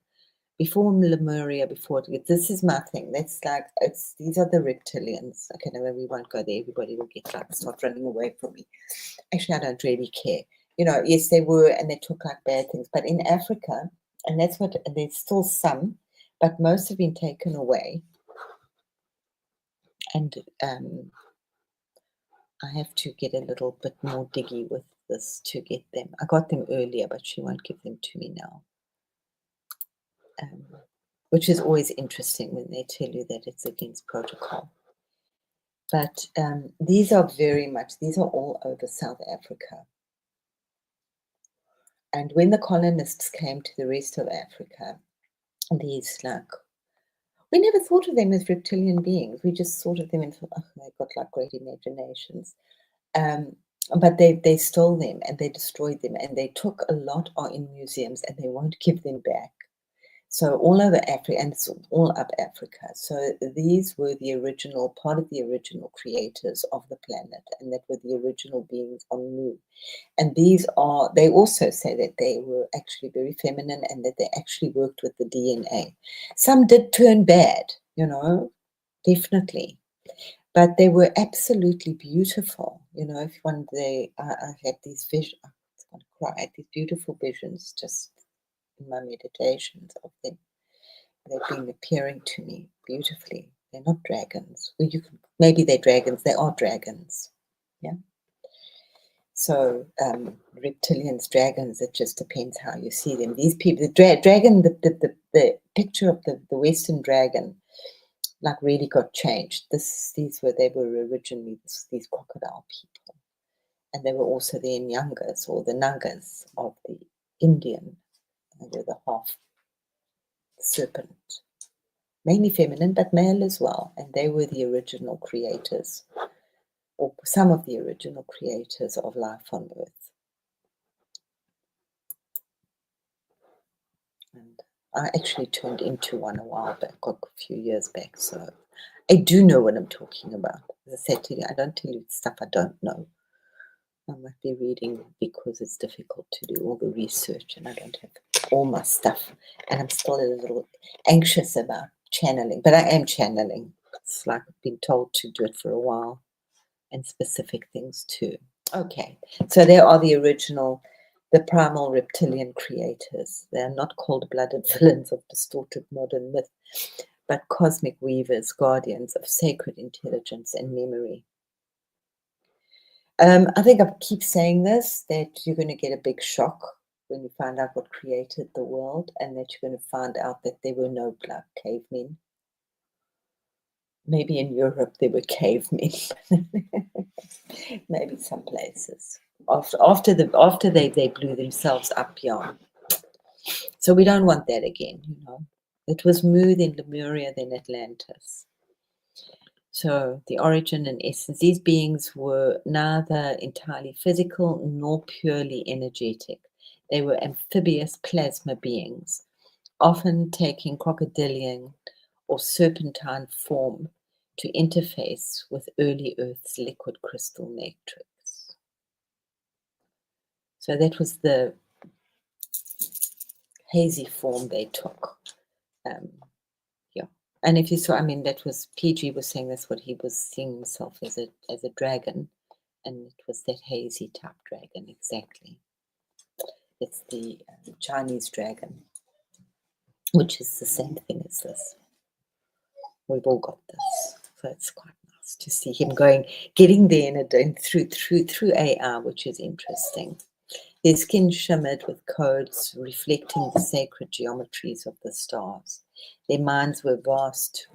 Before Lemuria, this is my thing. That's like, these are the reptilians. Okay, no, we won't go there. Everybody will get like, start running away from me. Actually, I don't really care. You know, yes, they were, and they took like bad things. But in Africa, and that's what, and there's still some, but most have been taken away. And I have to get a little bit more diggy with this to get them. I got them earlier, but she won't give them to me now. Which is always interesting when they tell you that it's against protocol. But these are all over South Africa. And when the colonists came to the rest of Africa, these we never thought of them as reptilian beings. We just thought of them and thought, oh, they've got like great imaginations. But they stole them and they destroyed them, and they took a lot are in museums and they won't give them back. So all over Africa, and it's all up Africa. So these were the original, part of the original creators of the planet, and that were the original beings on Mu. And they also say that they were actually very feminine and that they actually worked with the DNA. Some did turn bad, you know, definitely. But they were absolutely beautiful. You know, if one day I had these visions, I was going to cry, I had these beautiful visions just in my meditations of them. They've been appearing to me beautifully. They're not dragons. Well, maybe they're dragons. They are dragons. Yeah. So reptilians, dragons, it just depends how you see them. These people, the dragon, the picture of the Western dragon, like really got changed. They were originally these crocodile people, and they were also the Nyangas or the Nagas of the Indian. They were the half serpent, mainly feminine, but male as well. And they were the original creators, or some of the original creators of life on Earth. And I actually turned into one a while back, a few years back. So I do know what I'm talking about. As I said to you, I don't tell you stuff I don't know. I might be reading because it's difficult to do all the research and I don't have all my stuff. And I'm still a little anxious about channeling, but I am channeling. It's like I've been told to do it for a while, and specific things too. Okay, so there are the original, the primal reptilian creators. They are not cold-blooded villains of distorted modern myth, but cosmic weavers, guardians of sacred intelligence and memory. I think I keep saying this, that you're going to get a big shock when you find out what created the world, and that you're going to find out that there were no black cavemen. Maybe in Europe there were cavemen. Maybe some places. After they blew themselves up, yeah. So we don't want that again, you know. It was Mu, then Lemuria, then Atlantis. So the origin and essence, these beings were neither entirely physical nor purely energetic. They were amphibious plasma beings, often taking crocodilian or serpentine form to interface with early Earth's liquid crystal matrix. So that was the hazy form they took. Yeah. And if you saw, I mean, that was PG was saying that's what he was seeing himself as a dragon, and it was that hazy type dragon exactly. It's the Chinese dragon, which is the same thing as this. We've all got this, so it's quite nice to see him getting there and through AI, which is interesting. Their skin shimmered with codes reflecting the sacred geometries of the stars. Their minds were vast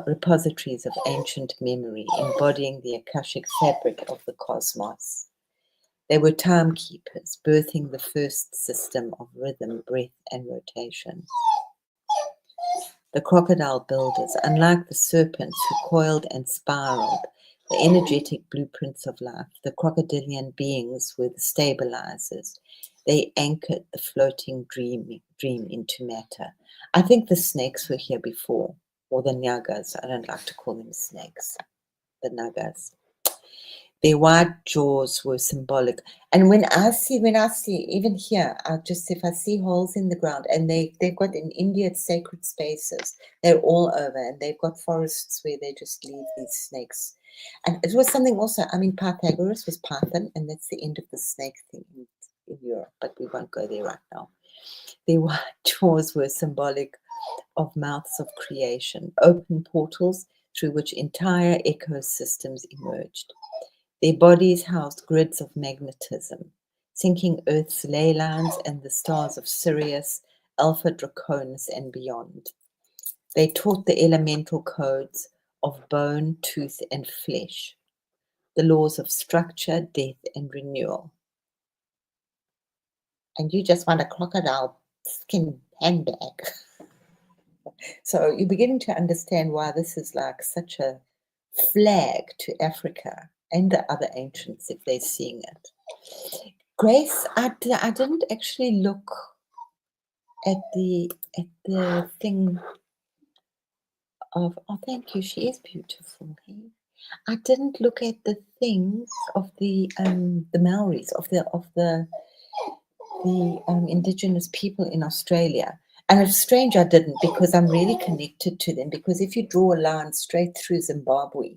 repositories of ancient memory, embodying the Akashic fabric of the cosmos. They were timekeepers, birthing the first system of rhythm, breath, and rotation. The crocodile builders, unlike the serpents who coiled and spiraled, the energetic blueprints of life, the crocodilian beings were the stabilizers. They anchored the floating dream into matter. I think the snakes were here before, or the Nyagas. I don't like to call them snakes, the Nagas. Their wide jaws were symbolic. And when I see, even here, if I see holes in the ground, and they've got in India, it's sacred spaces. They're all over, and they've got forests where they just leave these snakes. And it was something also, I mean, Pythagoras was Python, and that's the end of the snake thing in Europe, but we won't go there right now. Their wide jaws were symbolic of mouths of creation, open portals through which entire ecosystems emerged. Their bodies housed grids of magnetism, syncing Earth's ley lines and the stars of Sirius, Alpha Draconis, and beyond. They taught the elemental codes of bone, tooth, and flesh, the laws of structure, death, and renewal. And you just want a crocodile skin handbag. So you're beginning to understand why this is like such a flag to Africa and the other ancients if they're seeing it. Grace, I didn't actually look at the thing of, oh, thank you, she is beautiful. Hey? I didn't look at the things of the Maoris, of the indigenous people in Australia. And it's strange I didn't, because I'm really connected to them. Because if you draw a line straight through Zimbabwe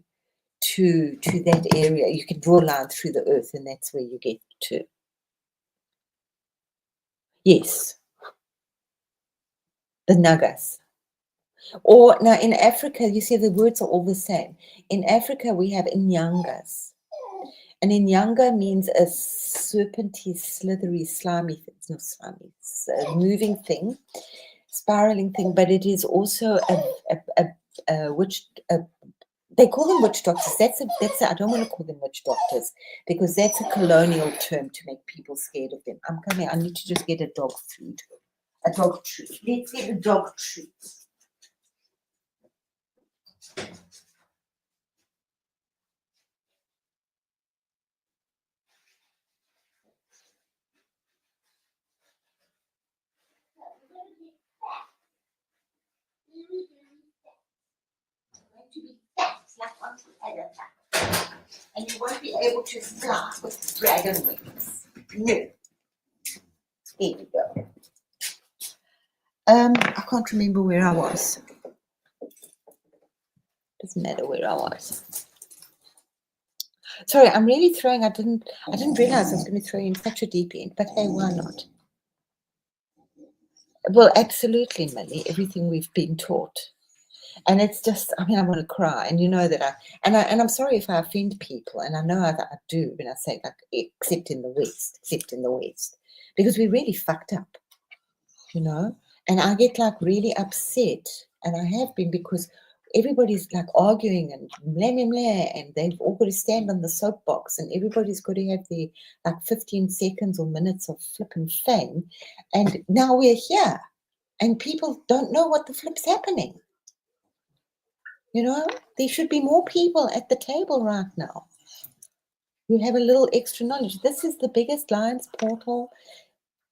to that area, you can draw a line through the earth, and that's where you get to. Yes, the Nagas. Or now in Africa, you see the words are all the same. In Africa, we have Inyangas. And Inyanga means a serpenty, slithery, slimy thing. It's not slimy, it's a moving thing, spiraling thing, but it is also a witch. They call them witch doctors. I don't want to call them witch doctors, because that's a colonial term to make people scared of them. I'm coming. I need to just get a dog food, a dog treat. Let's get a dog treat. And you won't be able to fly with dragon wings. No. There you go. I can't remember where I was. Doesn't matter where I was. Sorry, I'm really throwing. I didn't realize I was going to throw in such a deep end, but hey, why not? Well, absolutely, Millie. Everything we've been taught. And it's just, I mean, I want to cry, and you know that I'm sorry if I offend people, and I know that I do when I say, like, except in the West, because we really fucked up, you know. And I get like really upset, and I have been, because everybody's like arguing and blah blah blah, and they've all got to stand on the soapbox, and everybody's got to have their like 15 seconds or minutes of flipping fame, and now we're here, and people don't know what the flip's happening. You know, there should be more people at the table right now who have a little extra knowledge. This is the biggest Lions portal.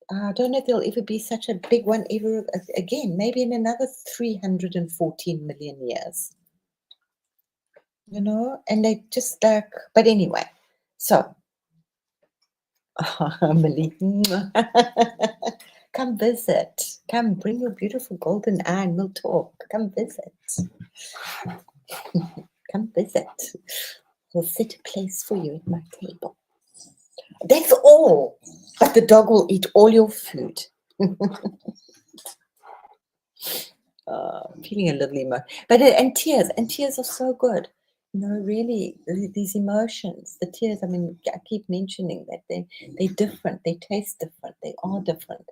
I don't know if there'll ever be such a big one ever again, maybe in another 314 million years. You know, and they just like, but anyway, so, Emily, come visit. Come bring your beautiful golden eye and we'll talk. Come visit. Come visit. We'll set a place for you at my table. That's all. But the dog will eat all your food. Feeling a little emo. But and tears are so good. You know, really, these emotions, the tears. I mean, I keep mentioning that they're different. They taste different. They are different.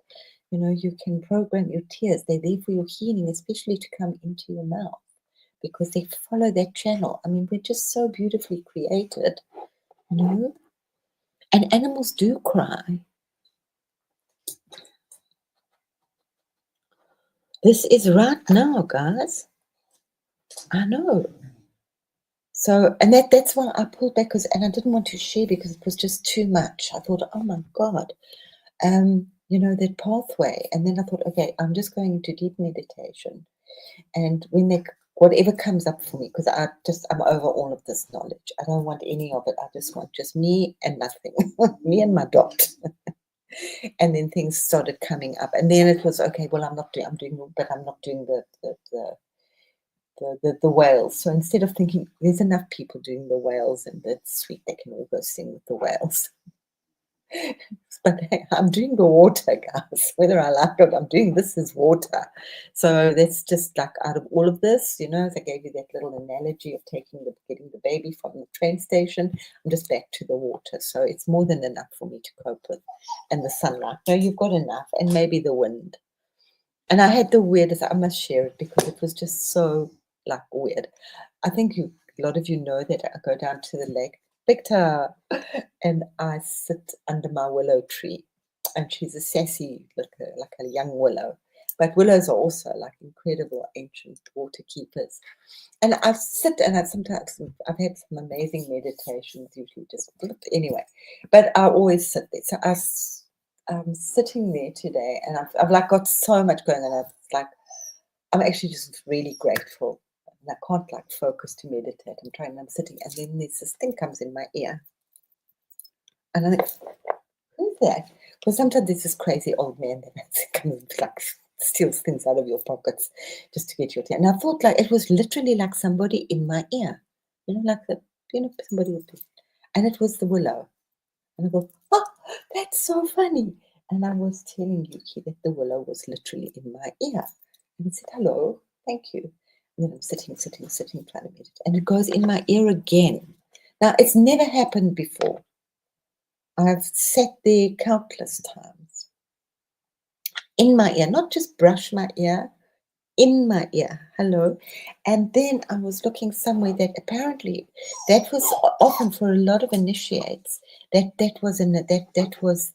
You know, you can program your tears. They're there for your healing, especially to come into your mouth, because they follow that channel. I mean, we're just so beautifully created, you know? And animals do cry. This is right now, guys. I know. So, and that's why I pulled back, and I didn't want to share because it was just too much. I thought, oh my God, you know, that pathway. And then I thought, okay, I'm just going into deep meditation. And when whatever comes up for me, because I'm over all of this knowledge. I don't want any of it. I just want just me and nothing, me and my dot. And then things started coming up, and then it was okay. Well, I'm not doing the whales. So instead of thinking there's enough people doing the whales and that's sweet, they can all go sing with the whales. But I'm doing the water, guys. Whether I like it, I'm doing this is water. So that's just like out of all of this, as I gave you that little analogy of getting the baby from the train station, I'm just back to the water. So it's more than enough for me to cope with. And the sunlight. No, you've got enough. And maybe the wind. And I had the weirdest, I must share it because it was just so like weird. I think a lot of you know that I go down to the lake, Victor, and I sit under my willow tree. And she's a sassy, like a young willow. But willows are also like incredible ancient water keepers. And I sit and sometimes I've had some amazing meditations, usually just anyway. But I always sit there. So I'm sitting there today, and I've like got so much going on. I'm actually just really grateful. And I can't like focus to meditate. I'm sitting, and then this thing comes in my ear, and I think, who's that? Because sometimes there's this crazy old man that comes like steals things out of your pockets just to get your attention. And I thought like it was literally like somebody in my ear, like somebody would do. And it was the willow. And I go, oh, that's so funny. And I was telling Yuki that the willow was literally in my ear. And he said, hello, thank you. And then I'm sitting, trying to meditate. And it goes in my ear again. Now, it's never happened before. I've sat there countless times. In my ear, not just brush my ear, in my ear, hello. And then I was looking somewhere that apparently that was often for a lot of initiates, that was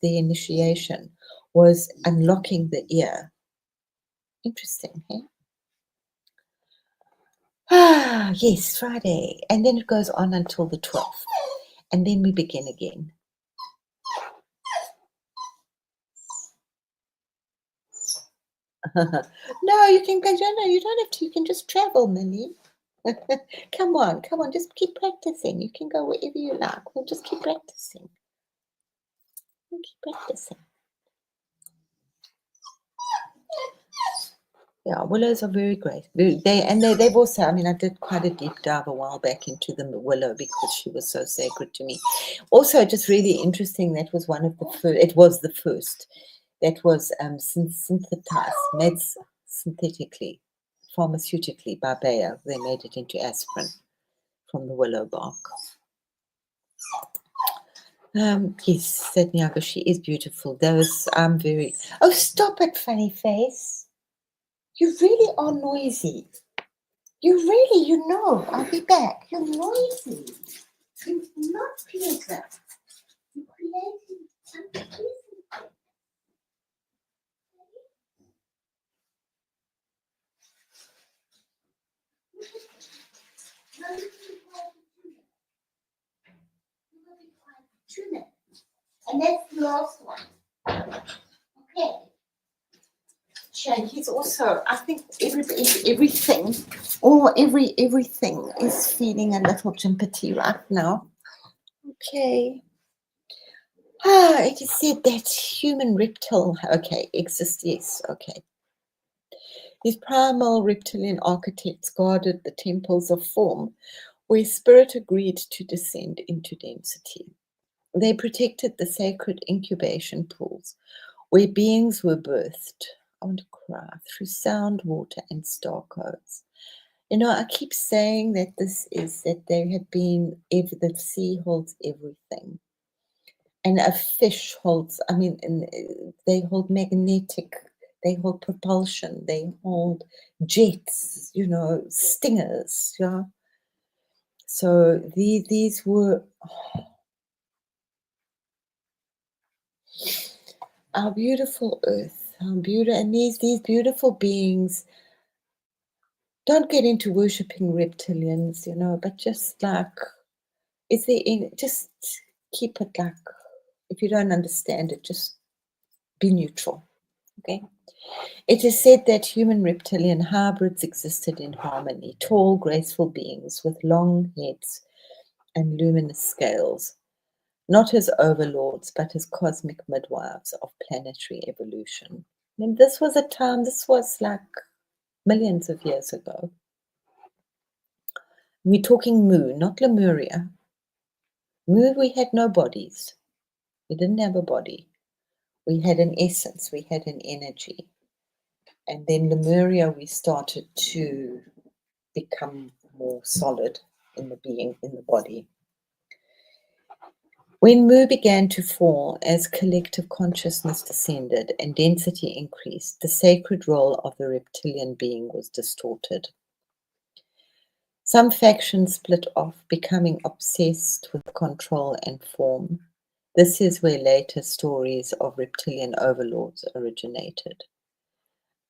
the initiation, was unlocking the ear. Interesting, hey? Yes, Friday. And then it goes on until the 12th. And then we begin again. No, you can go. No, you don't have to. You can just travel, Millie. Come on, just keep practicing. You can go wherever you like. We'll just keep practicing. Yeah, willows are very great. They've also, I did quite a deep dive a while back into the willow because she was so sacred to me. Also, just really interesting, that was one of the first, it was the first that was synthesized, made synthetically, pharmaceutically by Bayer. They made it into aspirin from the willow bark. Yes, said Nyaga, she is beautiful. Oh, stop it, funny face. You really are noisy. I'll be back. You're noisy. You're not pleasant. You're creating unpleasant. And that's the last one. Okay. Shane, he's also, I think everything is feeling a little jimpity right now. Okay. It is said that human reptile, exists, yes, okay. These primal reptilian architects guarded the temples of form, where spirit agreed to descend into density. They protected the sacred incubation pools, where beings were birthed, I want to cry, through sound, water, and star codes. I keep saying that there have been, the sea holds everything. And a fish holds, they hold magnetic, they hold propulsion, they hold jets, stingers, yeah. So these were our beautiful earth, and these beautiful beings. Don't get into worshipping reptilians, but just like, just keep it like, if you don't understand it, just be neutral. Okay. It is said that human-reptilian hybrids existed in harmony, tall, graceful beings with long heads and luminous scales, not as overlords, but as cosmic midwives of planetary evolution. And this was a time, this was like millions of years ago. We're talking Mu, not Lemuria. Mu, we had no bodies. We didn't have a body. We had an essence, we had an energy. And then Lemuria, we started to become more solid in the being, in the body. When Mu began to fall, as collective consciousness descended and density increased, the sacred role of the reptilian being was distorted. Some factions split off, becoming obsessed with control and form. This is where later stories of reptilian overlords originated.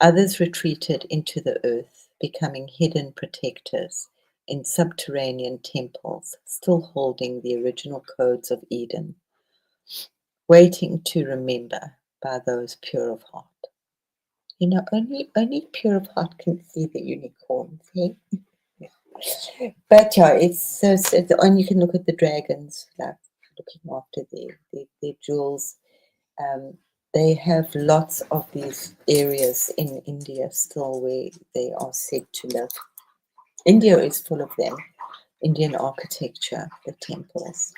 Others retreated into the earth, becoming hidden protectors in subterranean temples, still holding the original codes of Eden, waiting to remember by those pure of heart. You know, only pure of heart can see the unicorns, hey? But yeah, it's and you can look at the dragons, like looking after their jewels. They have lots of these areas in India still where they are said to live. India is full of them. Indian architecture, the temples.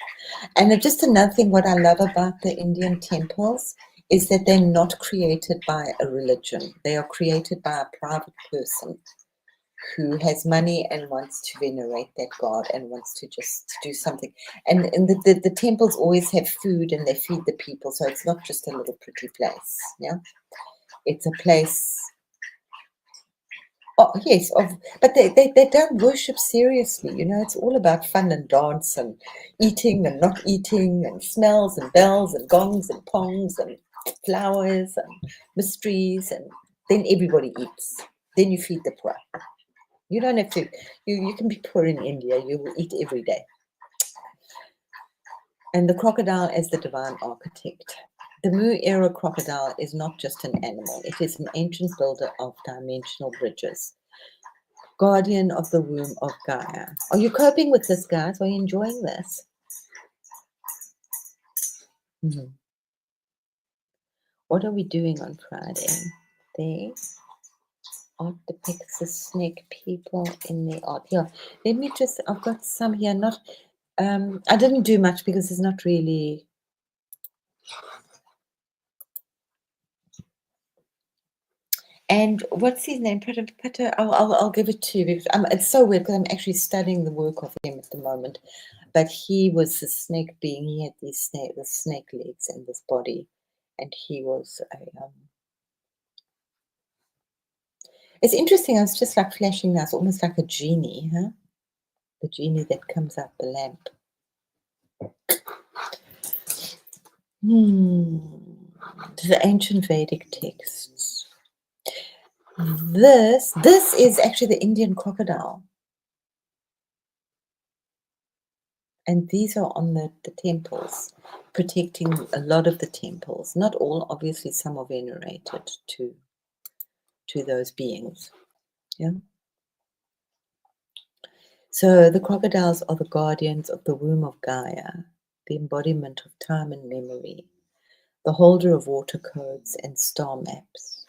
And just another thing, what I love about the Indian temples is that they're not created by a religion. They are created by a private person who has money and wants to venerate that god and wants to just do something. And the temples always have food and they feed the people, so it's not just a little pretty place. Yeah, it's a place. Oh yes, but they don't worship seriously. You know, it's all about fun and dance and eating and not eating and smells and bells and gongs and pongs and flowers and mysteries, and then everybody eats. Then you feed the poor. You don't have to, you can be poor in India, you will eat every day. And the crocodile as the divine architect. The Mu era crocodile is not just an animal, it is an ancient builder of dimensional bridges. Guardian of the womb of Gaia. Are you coping with this, guys? Are you enjoying this? What are we doing on Friday? There. Art depicts the snake people in the art. Here, let me just, I've got some here, not, I didn't do much because it's not really, and what's his name? I'll give it to you because it's so weird because I'm actually studying the work of him at the moment. But he was a snake being. He had the snake legs and this body, and he was a. It's interesting. I was just like flashing now. It's almost like a genie, huh? The genie that comes out the lamp. The ancient Vedic texts. This is actually the Indian crocodile. And these are on the temples, protecting a lot of the temples. Not all, obviously some are venerated to those beings. Yeah. So the crocodiles are the guardians of the womb of Gaia, the embodiment of time and memory, the holder of water codes and star maps,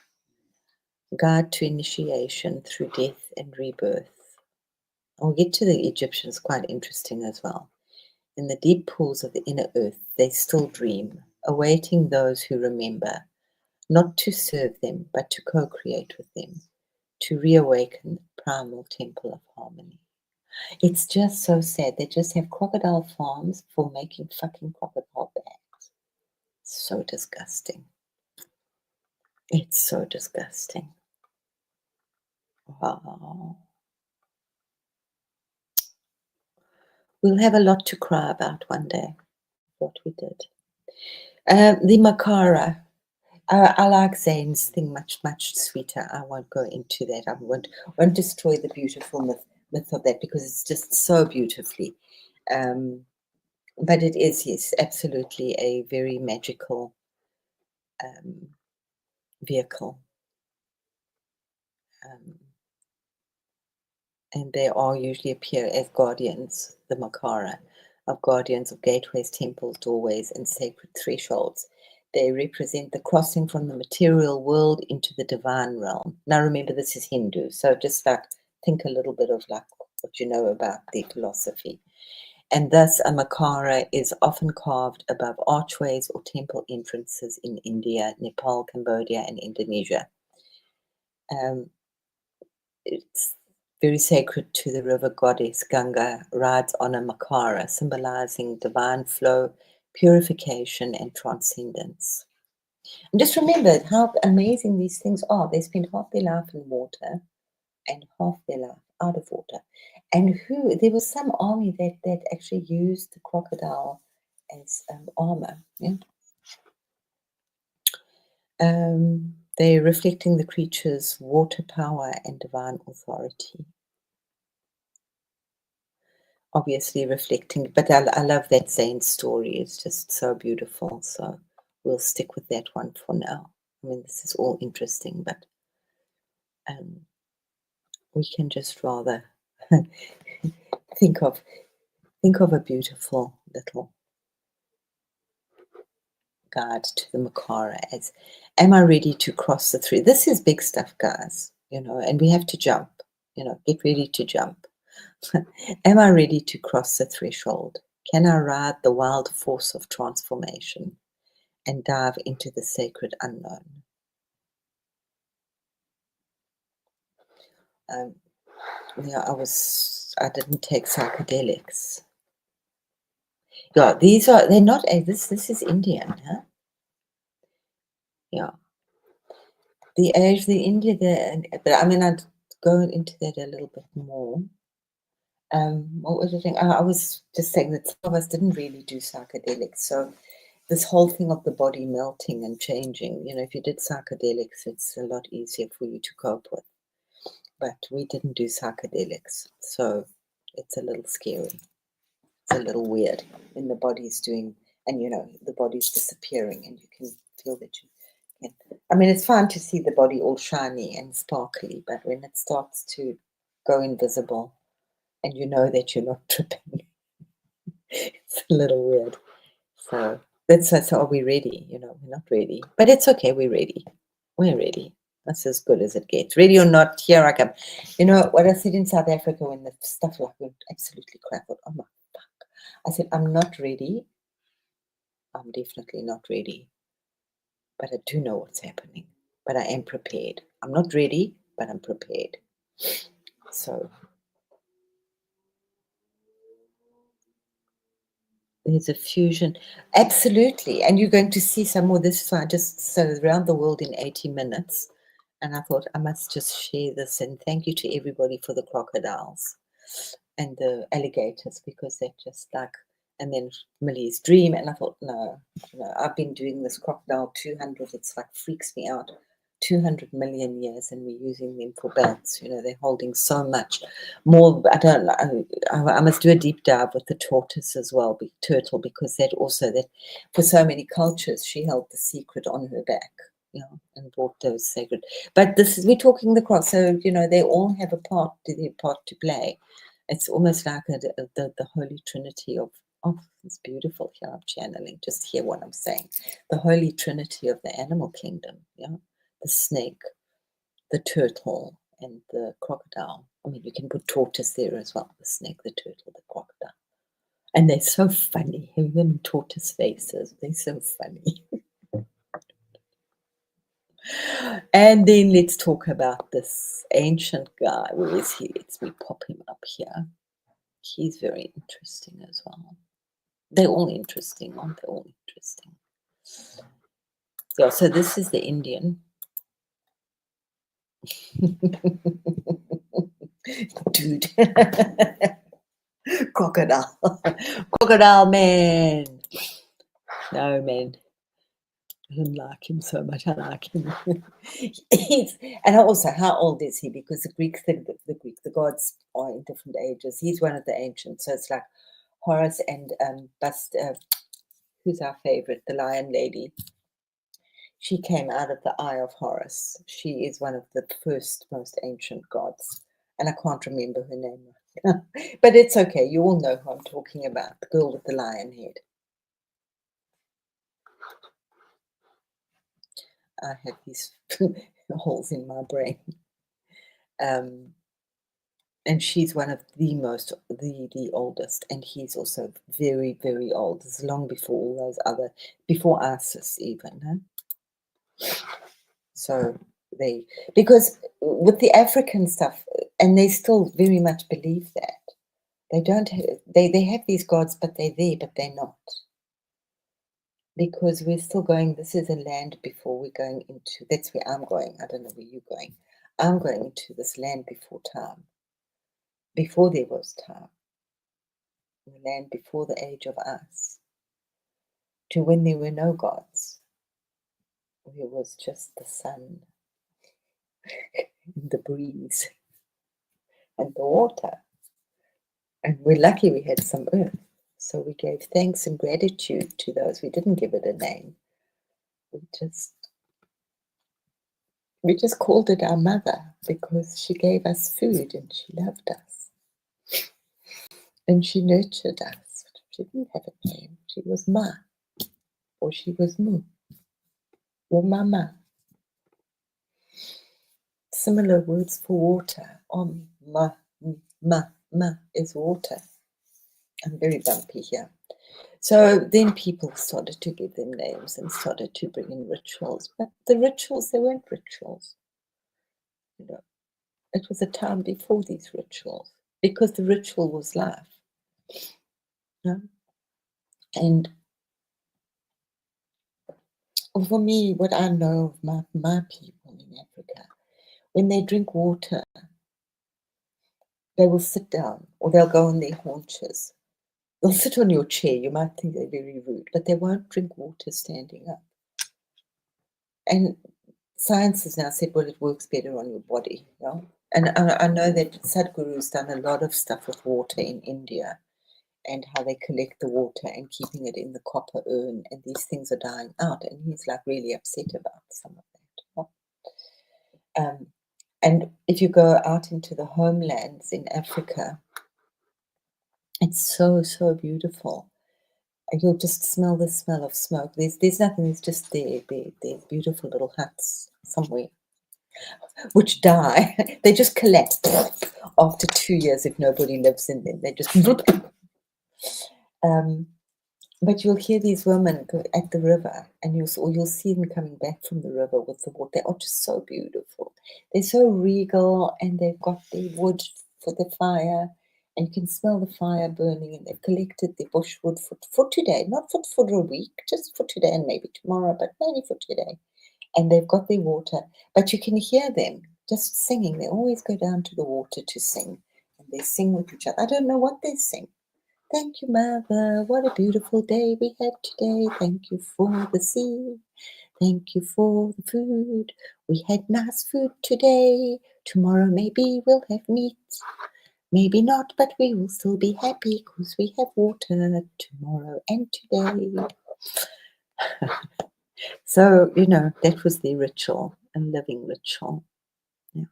guide to initiation through death and rebirth. I'll get to the Egyptians, quite interesting as well. In the deep pools of the inner earth, they still dream, awaiting those who remember, not to serve them, but to co-create with them, to reawaken the primal temple of harmony. It's just so sad. They just have crocodile farms for making fucking crocodile bags. So disgusting. It's so disgusting. Wow. We'll have a lot to cry about one day, what we did. The Makara. I like Zane's thing much sweeter. I won't go into that. I won't destroy the beautiful myth of that because it's just so beautifully. But it is, yes, absolutely a very magical vehicle. And they all usually appear as guardians, the Makara, of guardians of gateways, temples, doorways, and sacred thresholds. They represent the crossing from the material world into the divine realm. Now remember, this is Hindu, so just like think a little bit of like what you know about the philosophy. And thus a Makara is often carved above archways or temple entrances in India, Nepal, Cambodia, and Indonesia. It's very sacred to the river goddess Ganga, rides on a Makara, symbolizing divine flow, purification, and transcendence. And just remember how amazing these things are. They spend half their life in water and half their life out of water. And there was some army that actually used the crocodile as armor. Yeah. They're reflecting the creature's water power and divine authority. Obviously reflecting, but I love that Zane story. It's just so beautiful. So we'll stick with that one for now. I mean, this is all interesting, but we can just rather think of a beautiful little guide to the Makara as, am I ready to cross the threshold? This is big stuff, guys, and we have to jump, get ready to jump. Am I ready to cross the threshold? Can I ride the wild force of transformation and dive into the sacred unknown? I didn't take psychedelics. Yeah, they're not, this is Indian, huh? Yeah. The age, the India, but I mean, I'd go into that a little bit more. What was the thing? I was just saying that some of us didn't really do psychedelics. So this whole thing of the body melting and changing, if you did psychedelics, it's a lot easier for you to cope with. But we didn't do psychedelics. So it's a little scary. It's a little weird when the body's doing, and the body's disappearing and you can feel that you can. I mean, it's fine to see the body all shiny and sparkly, but when it starts to go invisible, and you know that you're not tripping. It's a little weird. So are we ready? We're not ready. But it's okay, we're ready. We're ready. That's as good as it gets. Ready or not, here I come. You know what I said in South Africa when the stuff like went absolutely crap. Oh my fuck. I said, I'm not ready. I'm definitely not ready. But I do know what's happening. But I am prepared. I'm not ready, but I'm prepared. So there's a fusion. Absolutely. And you're going to see some more. This I just so around the world in 80 minutes. And I thought I must just share this and thank you to everybody for the crocodiles and the alligators because they're just like, and then Millie's dream. And I thought, no, I've been doing this crocodile 200. It's like freaks me out. 200 million years and we're using them for belts. They're holding so much more. I don't know. I must do a deep dive with the tortoise as well, turtle, because that for so many cultures, she held the secret on her back, and brought those sacred. But we're talking the cross. So, they all have a part to play. It's almost like the Holy Trinity of, oh, it's beautiful here. I'm channeling. Just hear what I'm saying. The Holy Trinity of the animal kingdom. Yeah. The snake, the turtle, and the crocodile. I mean, you can put tortoise there as well. The snake, the turtle, the crocodile. And they're so funny. Even tortoise faces. They're so funny. And then let's talk about this ancient guy. Where is he? Let's pop him up here. He's very interesting as well. They're all interesting, aren't they? All interesting. Yeah, so this is the Indian. Dude. Crocodile man. No, man. I don't like him so much. I like him. And also, how old is he? Because the gods are in different ages. He's one of the ancients, so it's like Horus and who's our favorite, the lion lady. She came out of the Eye of Horus. She is one of the first, most ancient gods. And I can't remember her name. But it's okay. You all know who I'm talking about. The girl with the lion head. I have these holes in my brain. And she's one of the most, the oldest. And he's also very, very old. It's long before all those other, before Isis even. Huh? So because with the African stuff, and they still very much believe that they don't have, they have these gods, but they're there, but they're not, because we're still going. This is a land before we're going into. That's where I'm going. I don't know where you're going. I'm going into this land before time, before there was time, the land before the age of ice, to when there were no gods. There was just the sun, the breeze, and the water. And we're lucky we had some earth. So we gave thanks and gratitude to those. We didn't give it a name. We just called it our mother because she gave us food and she loved us. And she nurtured us. She didn't have a name. She was Ma, or she was Mu, or Mama. Similar words for water. Ma is water. I'm very bumpy here. So then people started to give them names and started to bring in rituals. But the rituals, they weren't rituals. You know, it was a time before these rituals, because the ritual was life. You know? And for me, what I know of my people in Africa, when they drink water, they will sit down or they'll go on their haunches. They'll sit on your chair. You might think they're very rude, but they won't drink water standing up. And science has now said, well, it works better on your body. You know? And I know that Sadhguru's done a lot of stuff with water in India, and how they collect the water and keeping it in the copper urn, and these things are dying out, and he's like really upset about some of that. And if you go out into the homelands in Africa, it's so, so beautiful. And you'll just smell the smell of smoke. There's nothing, it's just their beautiful little huts somewhere, which die. They just collapse after 2 years if nobody lives in them. They just but you'll hear these women go at the river, and you'll see them coming back from the river with the water. They are just so beautiful. They're so regal, and they've got their wood for the fire, and you can smell the fire burning, and they've collected their bushwood for today, not for a week, just for today and maybe tomorrow, but mainly for today. And they've got their water, but you can hear them just singing. They always go down to the water to sing, and they sing with each other. I don't know what they sing. Thank you, Mother. What a beautiful day we had today. Thank you for the sea. Thank you for the food. We had nice food today. Tomorrow maybe we'll have meat. Maybe not, but we will still be happy because we have water tomorrow and today. So, that was the ritual, a living ritual. Yeah.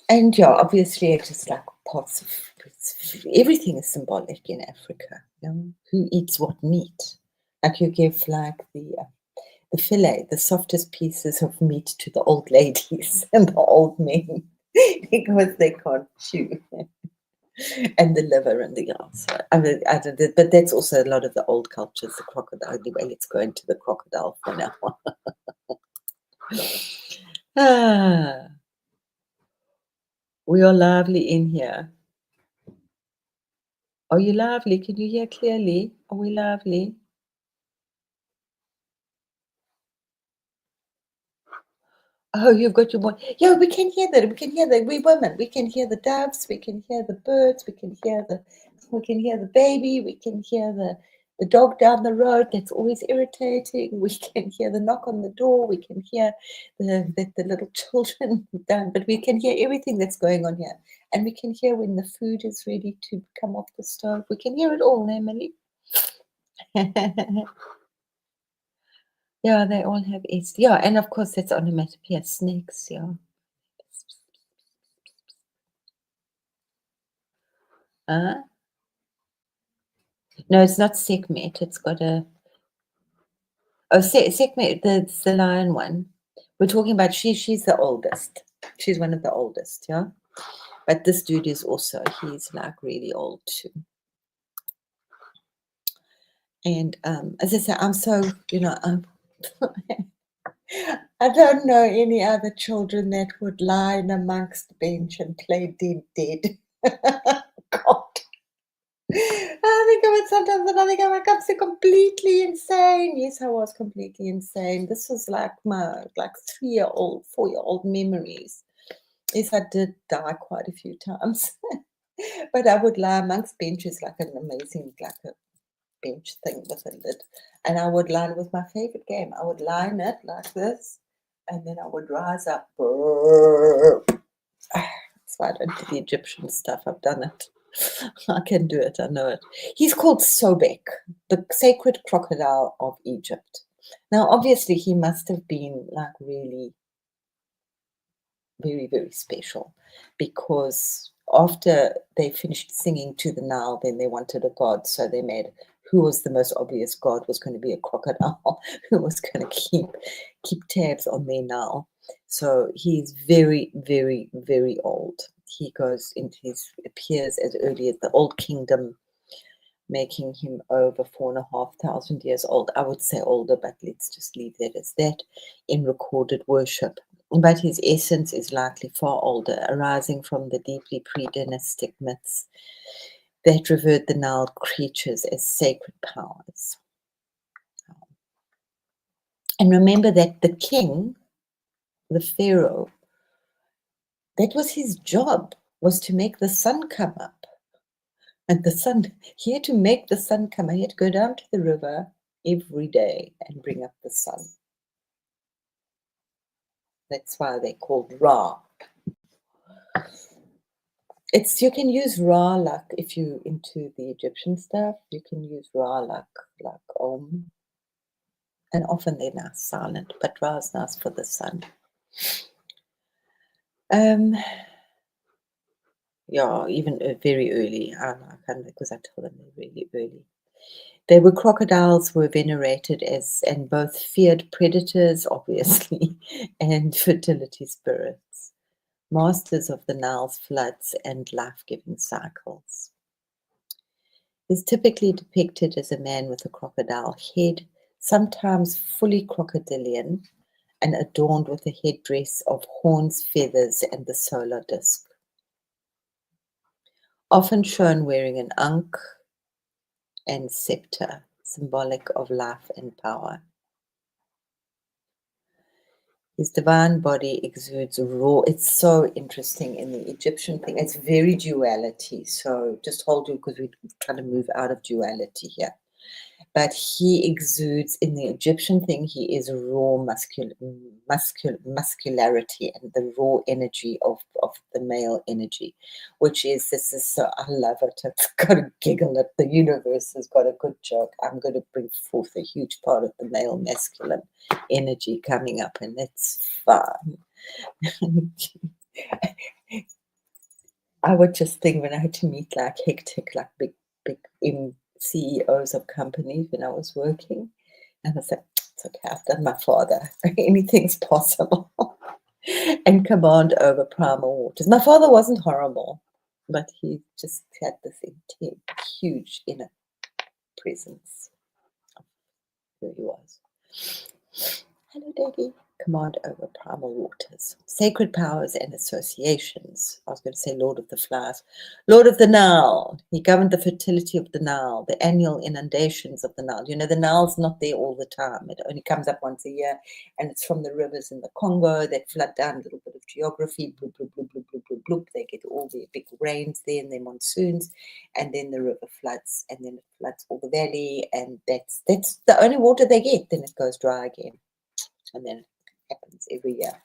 And yeah, obviously it's just like parts of everything is symbolic in Africa. Who eats what meat? Like you give like the fillet, the softest pieces of meat to the old ladies and the old men because they can't chew. And the liver and the ulcer. But that's also a lot of the old cultures, the crocodile. Anyway, let's go into the crocodile for now. We are lively in here. Are you lively? Can you hear clearly? Are we lively? Oh, you've got your boy. Yeah, we can hear that. We can hear that. We women. We can hear the doves. We can hear the birds. We can hear the baby. We can hear the dog down the road. That's always irritating. We can hear the knock on the door. We can hear the little children down. But we can hear everything that's going on here, and we can hear when the food is ready to come off the stove. We can hear it all, Emily. Yeah, they all have S. Yeah, and of course that's onomatopoeia, snakes, yeah. Uh, no, it's not Sekhmet. It's got a Sekhmet, that's the lion one. We're talking about she's the oldest. She's one of the oldest, yeah. But this dude is also, he's like really old too. And as I say, I'm so, I don't know any other children that would lie in amongst the bench and play dead. God. I think I would sometimes, and I think I wake up so completely insane. Yes, I was completely insane. This was like my 3-year-old, 4-year-old memories. Yes, I did die quite a few times. But I would lie amongst benches like an amazing, like a bench thing with a lid. And I would lie, it was my favorite game. I would lie in it like this, and then I would rise up. That's why I don't do the Egyptian stuff. I've done it. I can do it. I know it. He's called Sobek, the sacred crocodile of Egypt. Now, obviously, he must have been like really very, very special, because after they finished singing to the Nile, then they wanted a god. So they made, who was the most obvious god was going to be a crocodile who was going to keep tabs on their Nile. So he's very, very, very old. He goes into his, appears as early as the Old Kingdom, making him over 4,500 years old. I would say older, but let's just leave that as that, in recorded worship. But his essence is likely far older, arising from the deeply pre-dynastic myths that revered the Nile creatures as sacred powers. And remember that the king, the pharaoh, that was his job, was to make the sun come up. And the sun, he had to make the sun come. He had to go down to the river every day and bring up the sun. That's why they're called Ra. It's, you can use Ra like, if you into the Egyptian stuff, you can use Ra like Om. And often they're nice silent, but Ra is nice for the sun. Yeah, even very early. I like, because I told them they're really early. They were, crocodiles were venerated as, and both feared predators, obviously, and fertility spirits, masters of the Nile's floods and life-giving cycles. He's typically depicted as a man with a crocodile head, sometimes fully crocodilian, and adorned with a headdress of horns, feathers, and the solar disk. Often shown wearing an ankh and scepter, symbolic of life and power. His divine body exudes raw. It's so interesting in the Egyptian thing. It's very duality. So just hold you, because we're trying to move out of duality here. But he exudes, in the Egyptian thing, he is raw muscularity and the raw energy of the male energy, which is, this is so, I love it. It's got a giggle at the universe has got a good joke. I'm going to bring forth a huge part of the male masculine energy coming up, and it's fun. I would just think, when I had to meet like hectic, like big CEOs of companies when I was working, and I said, it's okay, I've done my father. Anything's possible. And command over primal waters. My father wasn't horrible, but he just had this intense, huge inner presence of who he was. Hello, Daddy. Command over primal waters. Sacred powers and associations. I was going to say Lord of the Flies. Lord of the Nile. He governed the fertility of the Nile, the annual inundations of the Nile. You know, the Nile's not there all the time. It only comes up once a year, and it's from the rivers in the Congo that flood down. A little bit of geography. Bloop, bloop, bloop, bloop, bloop, bloop, bloop. They get all the big rains there and their monsoons, and then the river floods, and then it floods all the valley, and that's the only water they get. Then it goes dry again. And then it happens every year.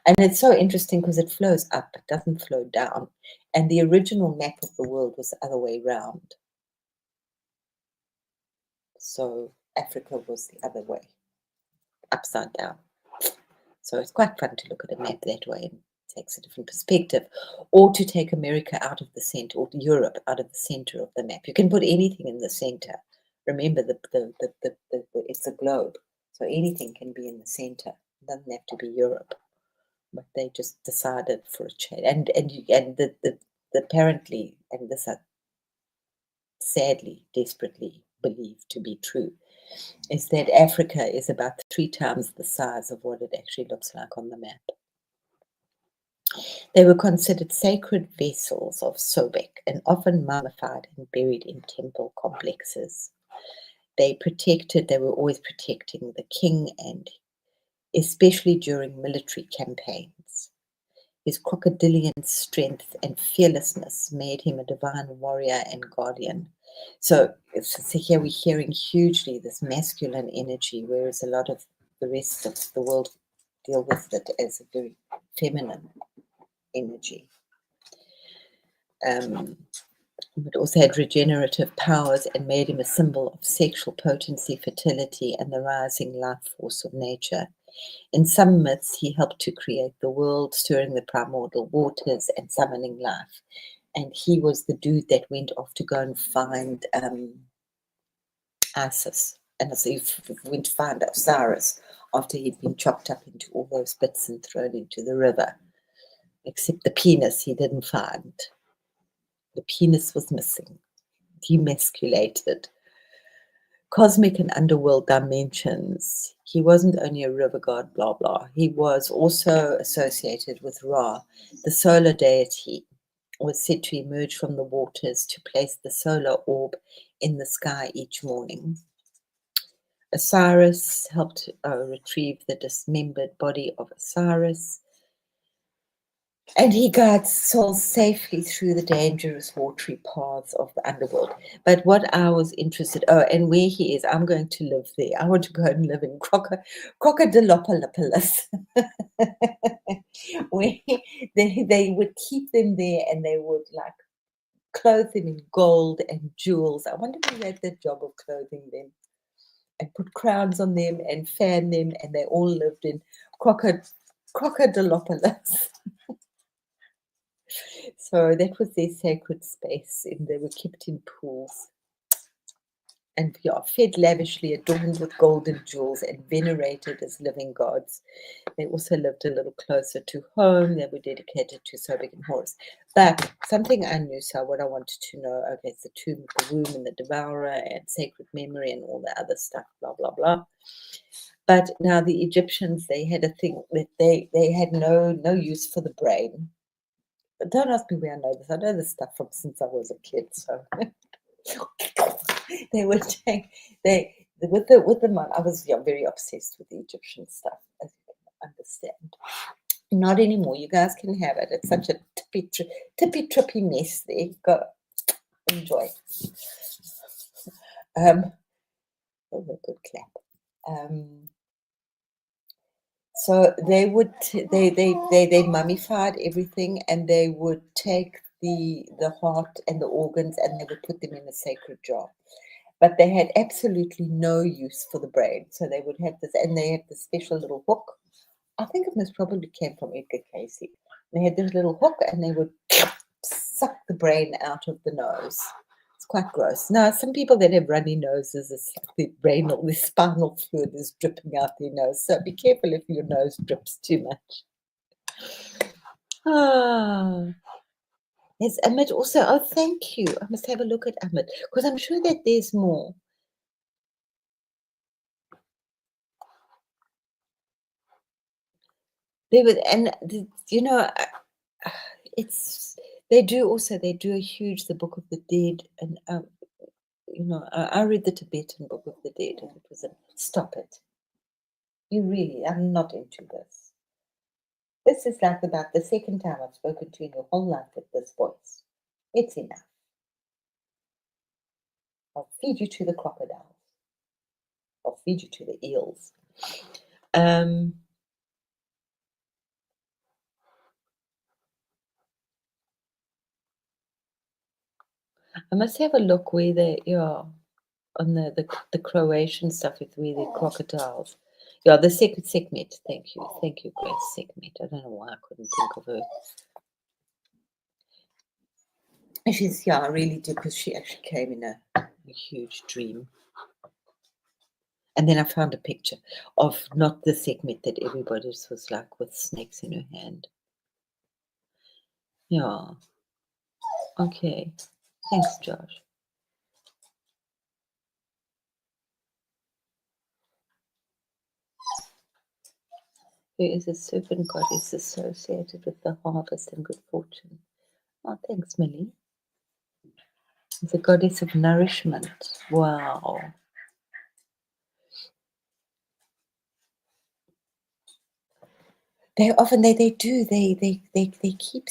And it's so interesting because it flows up, it doesn't flow down. And the original map of the world was the other way around. So Africa was the other way. upside down. So it's quite fun to look at a map that way and takes a different perspective. Or to take America out of the center, or Europe out of the center of the map. You can put anything in the center. Remember, it's a globe, so anything can be in the center. It doesn't have to be Europe. But they just decided for a change, and the apparently, and this I sadly, desperately believe to be true, is that Africa is about 3 times the size of what it actually looks like on the map. They were considered sacred vessels of Sobek and often mummified and buried in temple complexes. They were always protecting the king, and especially during military campaigns. His crocodilian strength and fearlessness made him a divine warrior and guardian. So here we're hearing hugely this masculine energy, whereas a lot of the rest of the world deal with it as a very feminine energy. It also had regenerative powers and made him a symbol of sexual potency, fertility, and the rising life force of nature. In some myths, he helped to create the world, stirring the primordial waters and summoning life. And he was the dude that went off to go and find Isis. And so he went to find Osiris after he'd been chopped up into all those bits and thrown into the river. Except the penis he didn't find. The penis was missing, demasculated. Cosmic and underworld dimensions. He wasn't only a river god, blah, blah. He was also associated with Ra, the solar deity, was said to emerge from the waters to place the solar orb in the sky each morning. Osiris helped retrieve the dismembered body of Osiris. And he guides souls safely through the dangerous watery paths of the underworld. But what I was interested, and where he is, I'm going to live there. I want to go and live in Crocodilopolis, where they would keep them there, and they would like clothe them in gold and jewels. I wonder if they had the job of clothing them and put crowns on them and fan them, and they all lived in Crocodilopolis. So that was their sacred space, and they were kept in pools and fed lavishly, adorned with gold and jewels, and venerated as living gods. They also lived a little closer to home. They were dedicated to Sobek and Horus. But something I knew, so what I wanted to know, okay, it's the tomb, the womb, and the devourer, and sacred memory, and all the other stuff, blah, blah, blah. But now the Egyptians, they had a thing that they had no use for the brain. But don't ask me where I know this. I know this stuff from since I was a kid. So they would take with the I was very obsessed with the Egyptian stuff, as you can understand. Not anymore. You guys can have it. It's such a tippy trippy mess. There you go. Enjoy. Oh, a good clap. So they mummified everything, and they would take the heart and the organs, and they would put them in a sacred jar. But they had absolutely no use for the brain. So they would have this, and they had this special little hook. I think it most probably came from Edgar Cayce. They had this little hook, and they would suck the brain out of the nose. It's quite gross. Now, some people that have runny noses, it's like the brain or the spinal fluid is dripping out their nose. So be careful if your nose drips too much. There's Amit also. Oh, thank you. I must have a look at Amit, because I'm sure that there's more. They would, and they do a huge The Book of the Dead, and I read the Tibetan Book of the Dead, and it was stop it. I'm not into this. This is like about the second time I've spoken to you in your whole life with this voice. It's enough. I'll feed you to the crocodiles. I'll feed you to the eels. I must have a look where they are on the Croatian stuff with where the crocodiles. Yeah, the Sekhmet. Thank you. Thank you, Grace Sekhmet. I don't know why I couldn't think of her. She's, yeah, I really do, because she actually came in a huge dream. And then I found a picture of not the Sekhmet that everybody was like with snakes in her hand. Yeah. Okay. Thanks, Josh. There is a serpent goddess associated with the harvest and good fortune. Oh, thanks, Millie. The goddess of nourishment. Wow. They often they do they keep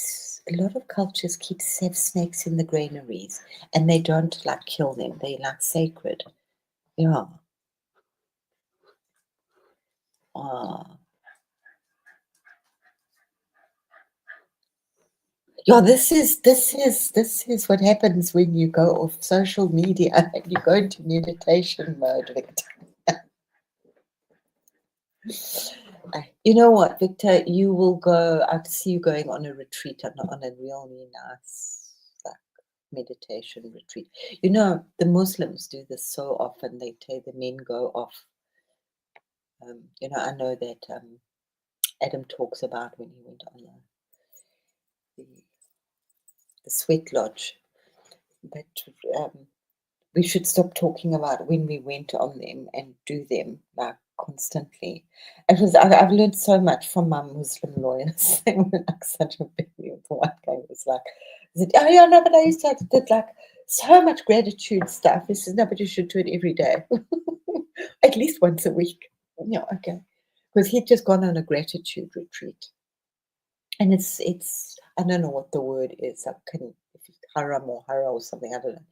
a lot of cultures keep have snakes in the granaries, and they don't like kill them. They like sacred. Yeah. Ah. Yeah, this is what happens when you go off social media and you go into meditation mode, Victor. You know what, Victor? You will go. I see you going on a retreat, on a really nice like meditation retreat. You know, the Muslims do this so often. They tell the men go off. You know, I know that Adam talks about when he went on the sweat lodge, but we should stop talking about when we went on them and do them like constantly. I've learned so much from my Muslim lawyers. They were like such a big deal. The one guy was like, oh yeah, no, but I used to have to do like so much gratitude stuff. He says, no, but you should do it every day. At least once a week. Yeah, okay. Because he'd just gone on a gratitude retreat. And it's I don't know what the word is. I can if it's haram or hara or something, I don't know.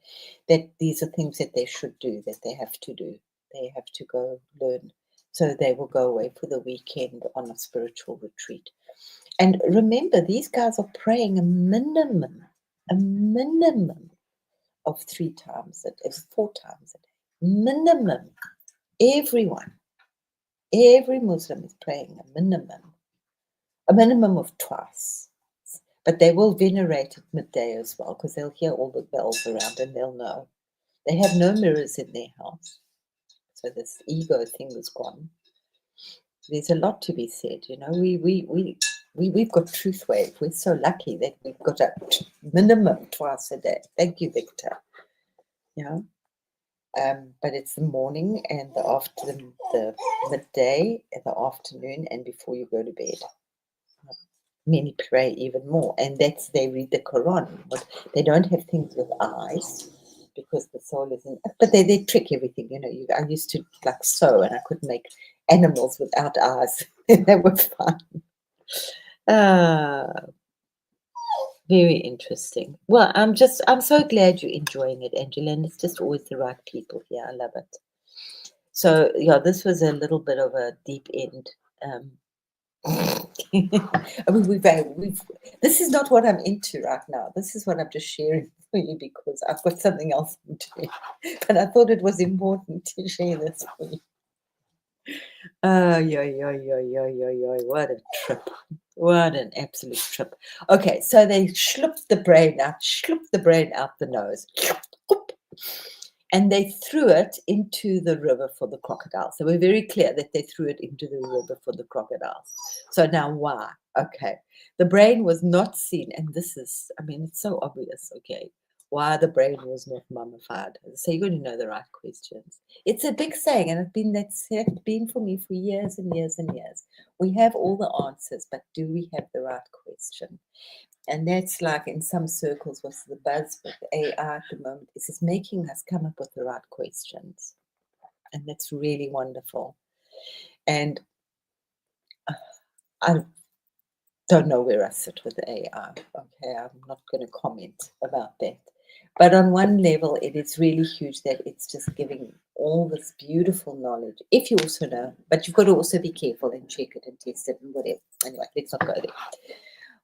That these are things that they should do, that they have to do. They have to go learn. So they will go away for the weekend on a spiritual retreat. And remember, these guys are praying a minimum of 3 times a day, 4 times a day. Minimum. Every Muslim is praying a minimum of twice. But they will venerate at midday as well, because they'll hear all the bells around and they'll know. They have no mirrors in their house. So this ego thing is gone. There's a lot to be said, you know. We've got truth wave. We're so lucky that we've got a minimum twice a day. Thank you, Victor. Yeah. But it's the morning and the midday, and the afternoon, and before you go to bed. Many pray even more, and that's they read the Quran. But they don't have things with eyes because the soul isn't. But they trick everything, you know. I used to like sew, and I could make animals without eyes, and they were fun. Ah, very interesting. Well, I'm so glad you're enjoying it, Angela, and it's just always the right people here. I love it. So yeah, this was a little bit of a deep end. I mean, this is not what I'm into right now. This is what I'm just sharing for you because I've got something else I'm doing. But I thought it was important to share this for you. Yeah. What a trip. What an absolute trip. Okay, so they schlooped the brain out the nose. And they threw it into the river for the crocodiles. They were very clear that they threw it into the river for the crocodiles. So now why? Okay. The brain was not seen, and this is, I mean, it's so obvious, okay, why the brain was not mummified. So you're going to know the right questions. It's a big saying, and that's been for me for years and years and years. We have all the answers, but do we have the right question? And that's like in some circles, what's the buzz with AI at the moment is it's making us come up with the right questions. And that's really wonderful. And I don't know where I sit with AI. Okay, I'm not going to comment about that. But on one level, it is really huge that it's just giving all this beautiful knowledge. If you also know, but you've got to also be careful and check it and test it and whatever. Anyway, let's not go there.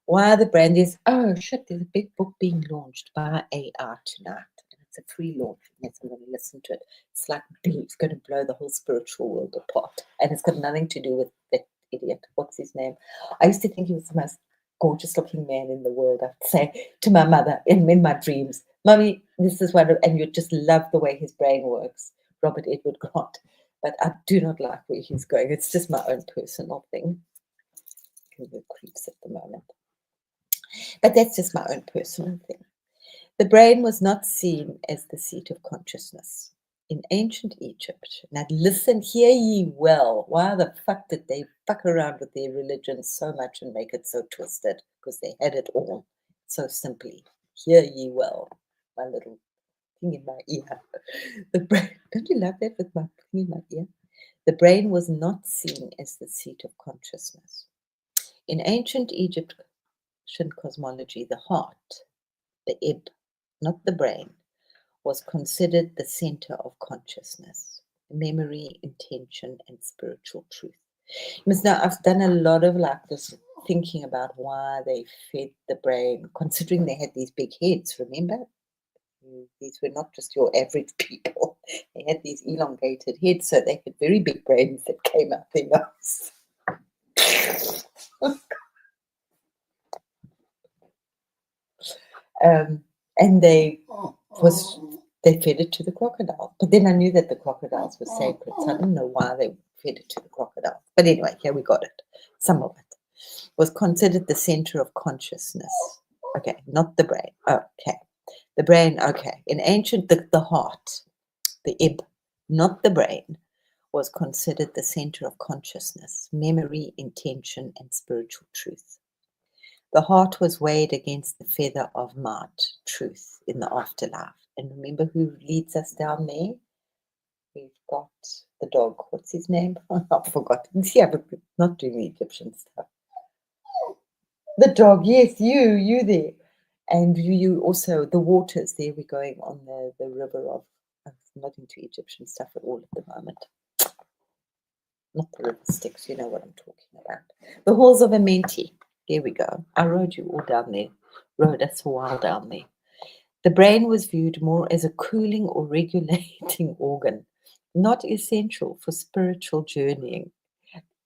Why the brand is, oh shit, there's a big book being launched by AI tonight. And It's a free launch. Yes, I'm going to listen to it. It's like it's going to blow the whole spiritual world apart. And it's got nothing to do with that idiot. What's his name? I used to think he was the most gorgeous looking man in the world. I'd say to my mother in my dreams, Mummy, this is one, and you just love the way his brain works. Robert Edward Grant. But I do not like where he's going. It's just my own personal thing. The creeps at the moment. But that's just my own personal thing. The brain was not seen as the seat of consciousness. In ancient Egypt, now listen, hear ye well. Why the fuck did they fuck around with their religion so much and make it so twisted? Because they had it all so simply. Hear ye well, my little thing in my ear. The brain, don't you love that with my thing in my ear? The brain was not seen as the seat of consciousness. In ancient Egyptian cosmology, the heart, the ib, not the brain, was considered the center of consciousness, memory, intention, and spiritual truth. Now, I've done a lot of like this thinking about why they fed the brain, considering they had these big heads, remember? These were not just your average people. They had these elongated heads, so they had very big brains that came out their nose. And they fed it to the crocodile. But then I knew that the crocodiles were sacred, so I didn't know why they fed it to the crocodile. But anyway, here we got it. Some of it was considered the center of consciousness. Okay, not the brain. Okay. The brain, okay. In ancient, the heart, the ib, not the brain, was considered the center of consciousness, memory, intention, and spiritual truth. The heart was weighed against the feather of Maat, truth, in the afterlife. And remember who leads us down there? We've got the dog. What's his name? I've forgotten. Yeah, but not doing the Egyptian stuff. The dog, yes, you there. And you also, the waters there, we're going on the river of, I'm not into Egyptian stuff at all at the moment. Not the river Styx, you know what I'm talking about. The halls of Amenti. There we go. I rode you all down there. Rode us a while down there. The brain was viewed more as a cooling or regulating organ, not essential for spiritual journeying.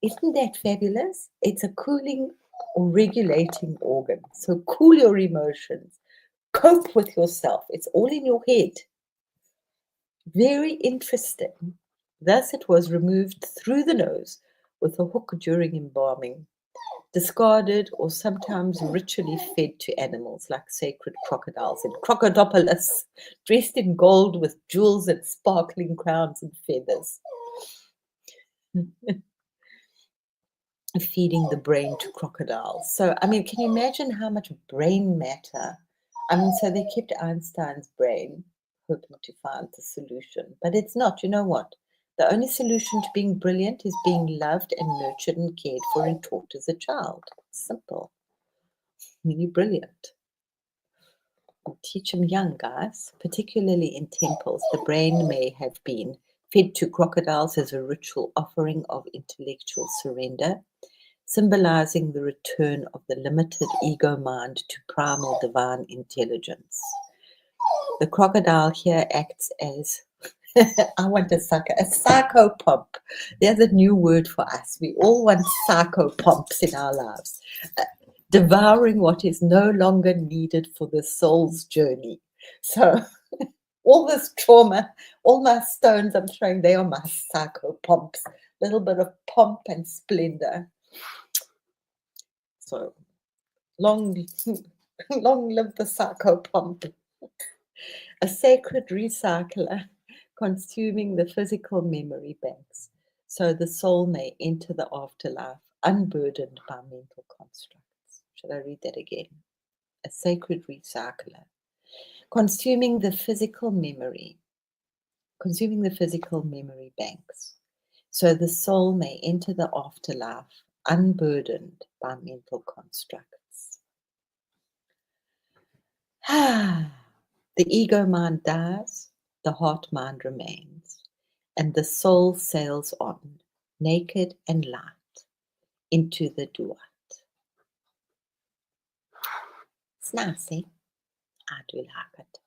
Isn't that fabulous? It's a cooling or regulating organ. So cool your emotions. Cope with yourself. It's all in your head. Very interesting. Thus it was removed through the nose with a hook during embalming, discarded or sometimes ritually fed to animals like sacred crocodiles in Crocodopolus, dressed in gold with jewels and sparkling crowns and feathers. Feeding the brain to crocodiles. So, I mean, can you imagine how much brain matter? I mean, so they kept Einstein's brain, hoping to find the solution, but it's not. You know what? The only solution to being brilliant is being loved and nurtured and cared for and taught as a child. Simple. I mean, you're brilliant. Teach them young, guys, particularly in temples. The brain may have been fed to crocodiles as a ritual offering of intellectual surrender, symbolizing the return of the limited ego mind to primal divine intelligence. The crocodile here acts as, I want a psychopomp. There's a new word for us. We all want psychopomps in our lives. Devouring what is no longer needed for the soul's journey. So all this trauma, all my stones I'm showing, they are my psychopomps. Little bit of pomp and splendor. So long live the psychopomp. A sacred recycler consuming the physical memory banks, so the soul may enter the afterlife unburdened by mental constructs. Should I read that again? A sacred recycler consuming the physical memory banks, so the soul may enter the afterlife unburdened by mental constructs. The ego mind dies, the heart mind remains, and the soul sails on, naked and light, into the duat. It's nice, eh? I do like it.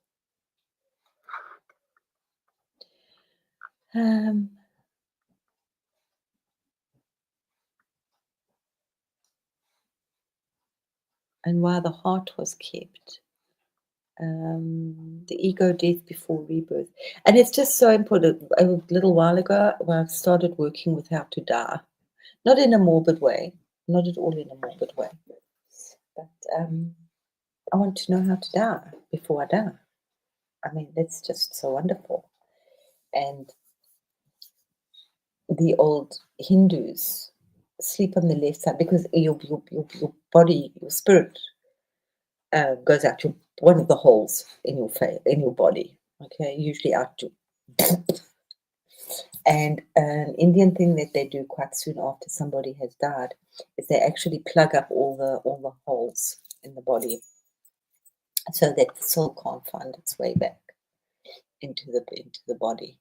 And why the heart was kept. The ego death before rebirth. And it's just so important. A little while ago, when I started working with how to die, not in a morbid way, not at all in a morbid way, but I want to know how to die before I die. I mean, that's just so wonderful. And the old Hindus sleep on the left side because your body, your spirit goes out to one of the holes in your face, in your body. Okay, usually out to. And an Indian thing that they do quite soon after somebody has died is they actually plug up all the holes in the body so that the soul can't find its way back into the body.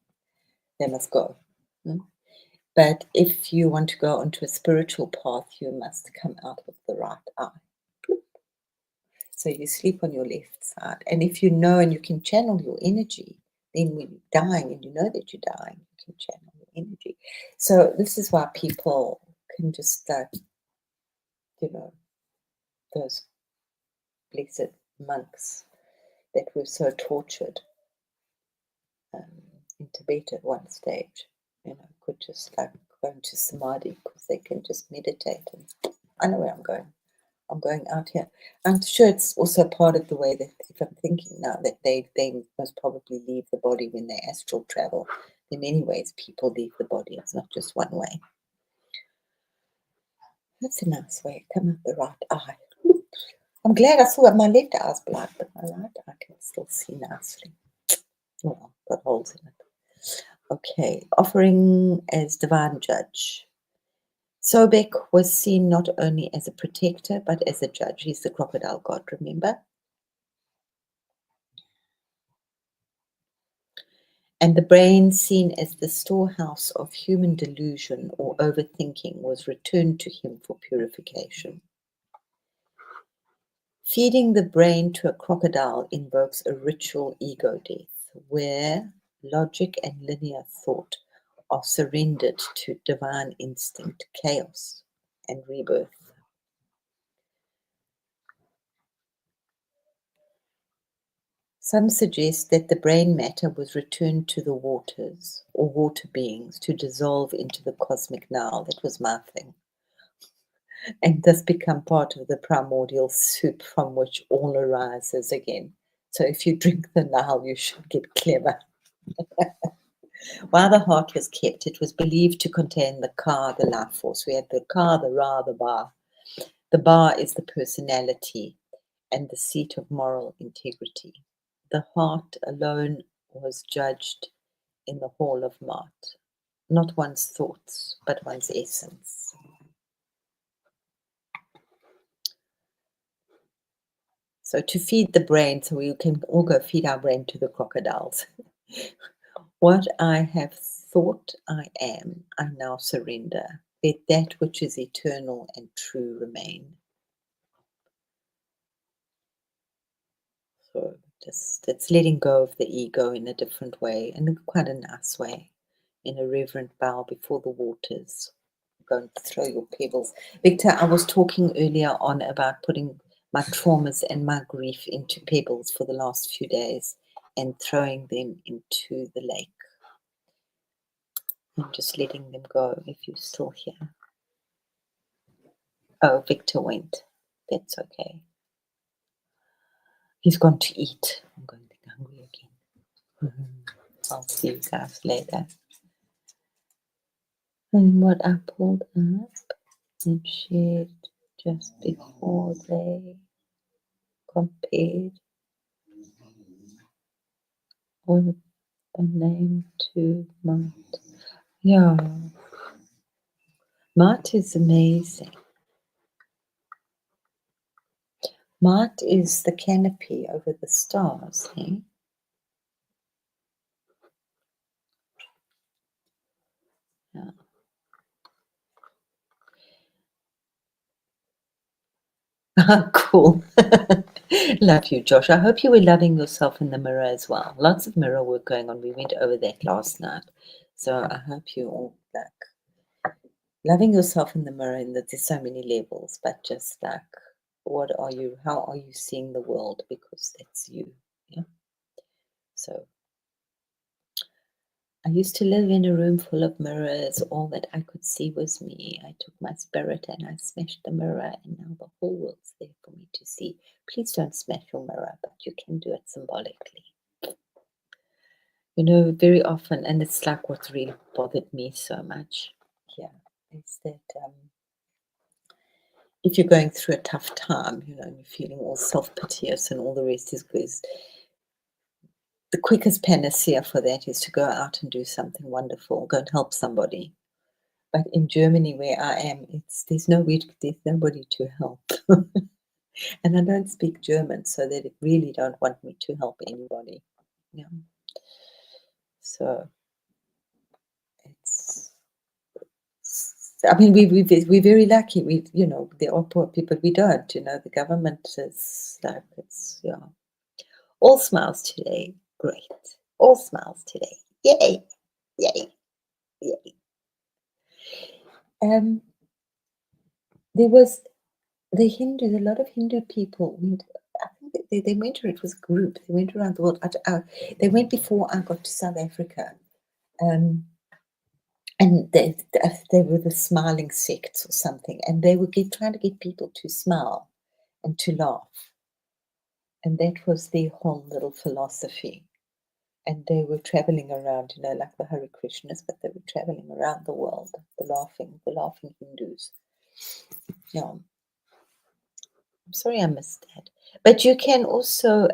They must go. But if you want to go onto a spiritual path, you must come out of the right eye. So you sleep on your left side. And if you know and you can channel your energy, then when you're dying and you know that you're dying, you can channel your energy. So this is why people can just those blessed monks that were so tortured in Tibet at one stage, could just go into samadhi because they can just meditate. And I know where I'm going. I'm going out here. I'm sure it's also part of the way that, if I'm thinking now, that they most probably leave the body when they astral travel. In many ways, people leave the body. It's not just one way. That's a nice way. Come out the right eye. I'm glad I saw my left eye's blind, but my right eye can still see nicely. Well, got holes in it. Okay, offering as divine judge. Sobek was seen not only as a protector, but as a judge. He's the crocodile god, remember? And the brain, seen as the storehouse of human delusion or overthinking, was returned to him for purification. Feeding the brain to a crocodile invokes a ritual ego death, where logic and linear thought are surrendered to divine instinct, chaos, and rebirth. Some suggest that the brain matter was returned to the waters or water beings to dissolve into the cosmic Nile. That was my thing. And thus become part of the primordial soup from which all arises again. So if you drink the Nile, you should get clever. While the heart was kept, it was believed to contain the Ka, the life force. We had the Ka, the Ra, the Ba. The Ba is the personality and the seat of moral integrity. The heart alone was judged in the hall of Ma'at, not one's thoughts, but one's essence. So to feed the brain, so we can all go feed our brain to the crocodiles. What I have thought I am, I now surrender. Let that which is eternal and true remain. So just it's letting go of the ego in a different way, in quite a nice way, in a reverent bow before the waters. Go and throw your pebbles. Victor, I was talking earlier on about putting my traumas and my grief into pebbles for the last few days and throwing them into the lake. And just letting them go if you're still here. Oh, Victor went. That's okay. He's gone to eat. I'm going to get hungry again. I'll see you guys later. And what I pulled up and shared just before they compared all a name to Mart. Yeah, Mart is amazing. Mart is the canopy over the stars, eh? Yeah. Cool. Love you, Josh. I hope you were loving yourself in the mirror as well. Lots of mirror work going on. We went over that last night. So I hope you all like loving yourself in the mirror, and that there's so many levels, but just like, what are you? How are you seeing the world? Because that's you. Yeah. So I used to live in a room full of mirrors. All that I could see was me. I took my spirit and I smashed the mirror, and now the whole world's there for me to see. Please don't smash your mirror, but you can do it symbolically. You know, very often, and it's like what really bothered me so much here is that if you're going through a tough time, you know, and you're feeling all self-piteous and all the rest is good, the quickest panacea for that is to go out and do something wonderful, go and help somebody. But in Germany, where I am, there's nobody to help. And I don't speak German, so they really don't want me to help anybody. Yeah. So it's, I mean, we're very lucky. You know, there are poor people. We don't, you know, the government is like, it's, yeah. All smiles today. Great. All smiles today. Yay. Yay. Yay. There was the Hindus, a lot of Hindu people went, I think they went, or it was a group, they went around the world. They went before I got to South Africa. And they were the smiling sects or something, and they were trying to get people to smile and to laugh. And that was their whole little philosophy. And they were traveling around, you know, like the Hare Krishnas, but they were traveling around the world, the laughing Hindus. Yeah. I'm sorry I missed that. But you can also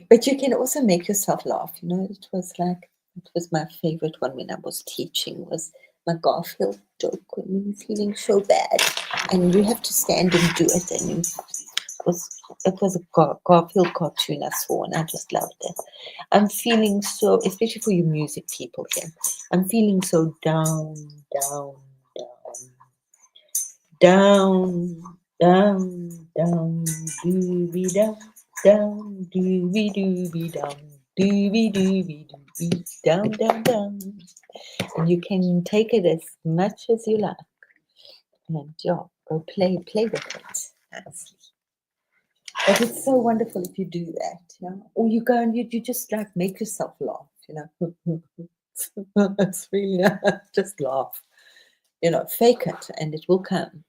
but you can also make yourself laugh, you know. It was my favorite one when I was teaching, was my Garfield joke when you're feeling so bad and you have to stand and do it, and it was a Garfield cartoon I saw and I just loved it. I'm feeling so, especially for you music people here, I'm feeling so down, down, down, down, down, doobie down, down, doobie doobie down, doobie doobie doobie, down, down, down. And you can take it as much as you like, and yeah, go play with it nicely. But it's so wonderful if you do that, yeah. Or you go and you just like make yourself laugh, you know. It's really just laugh, you know, fake it, and it will come.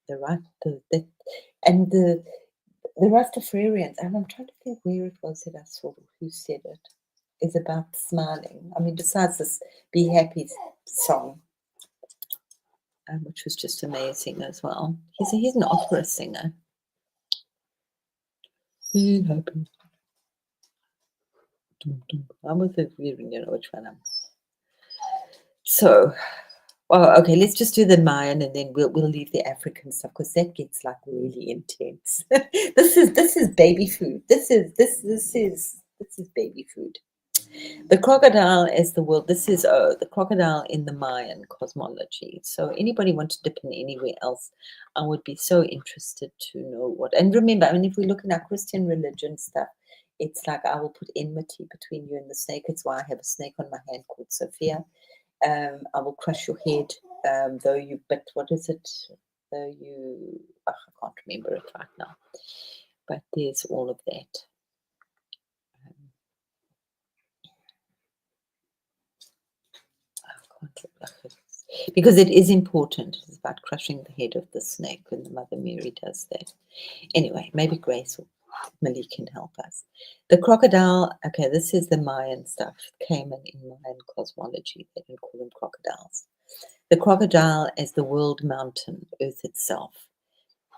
And the Rastafarians, and I'm trying to think where it was that I saw who said it, is about smiling. I mean, besides this "Be Happy" song, which was just amazing as well. He's an opera singer. Be happy. I'm with it. You know which one I'm. So, well, okay, let's just do the Mayan, and then we'll leave the African stuff because that gets like really intense. This is baby food. This is baby food. The crocodile is the world. This is the crocodile in the Mayan cosmology. So anybody want to dip in anywhere else, I would be so interested to know what. And remember, I mean, if we look at our Christian religion stuff, it's like I will put enmity between you and the snake. It's why I have a snake on my hand called Sophia. I will crush your head, though you. But what is it? Though you, I can't remember it right now. But there's all of that. Because it is important. It's about crushing the head of the snake when the Mother Mary does that. Anyway, maybe Grace or Millie can help us. The crocodile, okay, this is the Mayan stuff. Came in Mayan cosmology. They didn't call them crocodiles. The crocodile is the world mountain, Earth itself.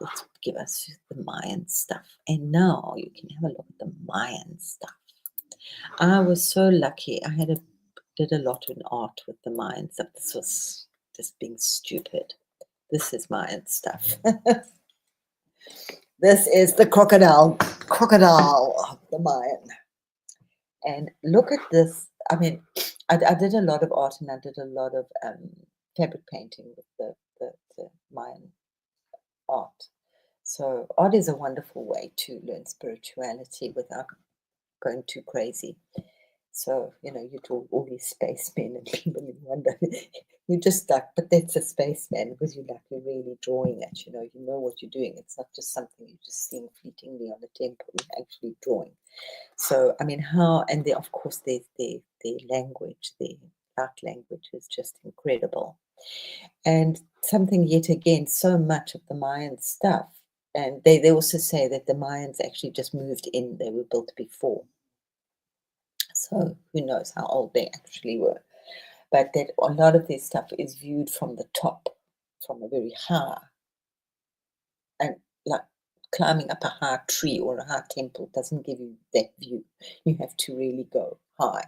Let's give us the Mayan stuff. And now you can have a look at the Mayan stuff. I was so lucky. I did a lot in art with the Mayan stuff. This was just being stupid. This is Mayan stuff. This is the crocodile of the Mayan. And look at this. I mean, I did a lot of art and I did a lot of fabric painting with the Mayan art. So art is a wonderful way to learn spirituality without going too crazy. So, you draw all these spacemen and people and you wonder, you're just like, but that's a spaceman because you're really drawing it, you know what you're doing. It's not just something you're just seeing fleetingly on the temple, you're actually drawing. So, I mean, and of course, their language, their art language is just incredible. And something yet again, so much of the Mayan stuff, and they also say that the Mayans actually just moved in, they were built before. So who knows how old they actually were. But that a lot of this stuff is viewed from the top, from a very high, and like climbing up a high tree or a high temple doesn't give you that view. You have to really go high.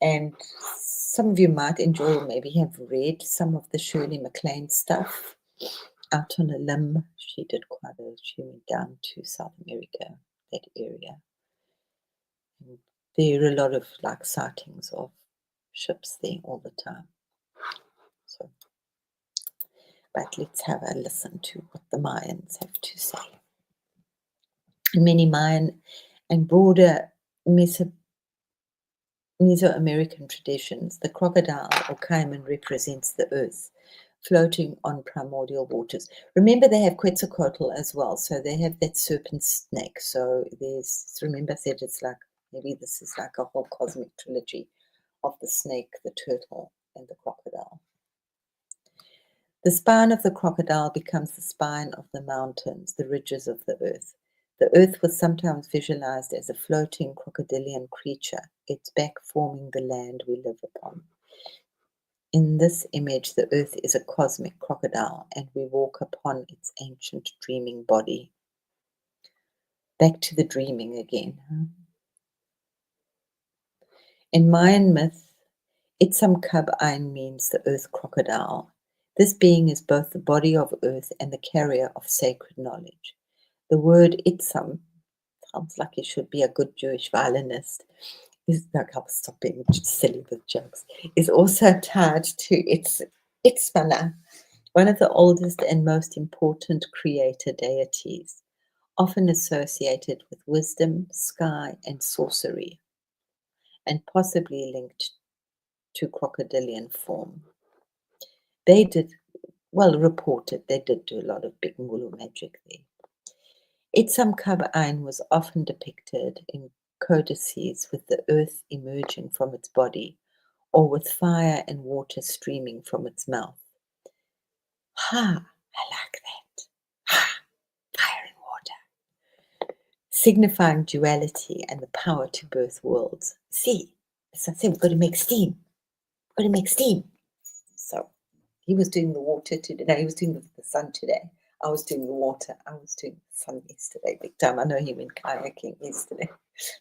And some of you might enjoy or maybe have read some of the Shirley MacLaine stuff. Out on a limb, she went down to South America, that area. And there are a lot of sightings of ships there all the time. So, but let's have a listen to what the Mayans have to say. In many Mayan and broader Mesoamerican traditions, the crocodile or caiman represents the earth, floating on primordial waters. Remember, they have Quetzalcoatl as well, so they have that serpent snake. So remember I said it's maybe this is like a whole cosmic trilogy of the snake, the turtle, and the crocodile. The spine of the crocodile becomes the spine of the mountains, the ridges of the earth. The earth was sometimes visualized as a floating crocodilian creature, its back forming the land we live upon. In this image, the earth is a cosmic crocodile, and we walk upon its ancient dreaming body. Back to the dreaming again. In Mayan myth, Itzam Kab Ain means the earth crocodile. This being is both the body of earth and the carrier of sacred knowledge. The word Itzam sounds like it should be a good Jewish violinist. Is like I'll stop being silly with jokes. Is also tied to Itzmana, one of the oldest and most important creator deities, often associated with wisdom, sky, and sorcery, and possibly linked to crocodilian form. They did, reported they did do a lot of big mulu magic there. Itzam Kab Ain was often depicted in codices with the earth emerging from its body, or with fire and water streaming from its mouth. Ha! I like that. Ha! Fire and water. Signifying duality and the power to birth worlds. See, as I said, we've got to make steam. We've got to make steam. So he was doing the water today. No, he was doing the sun today. I was doing the water. I was doing the sun yesterday. Big time. I know he went kayaking yesterday.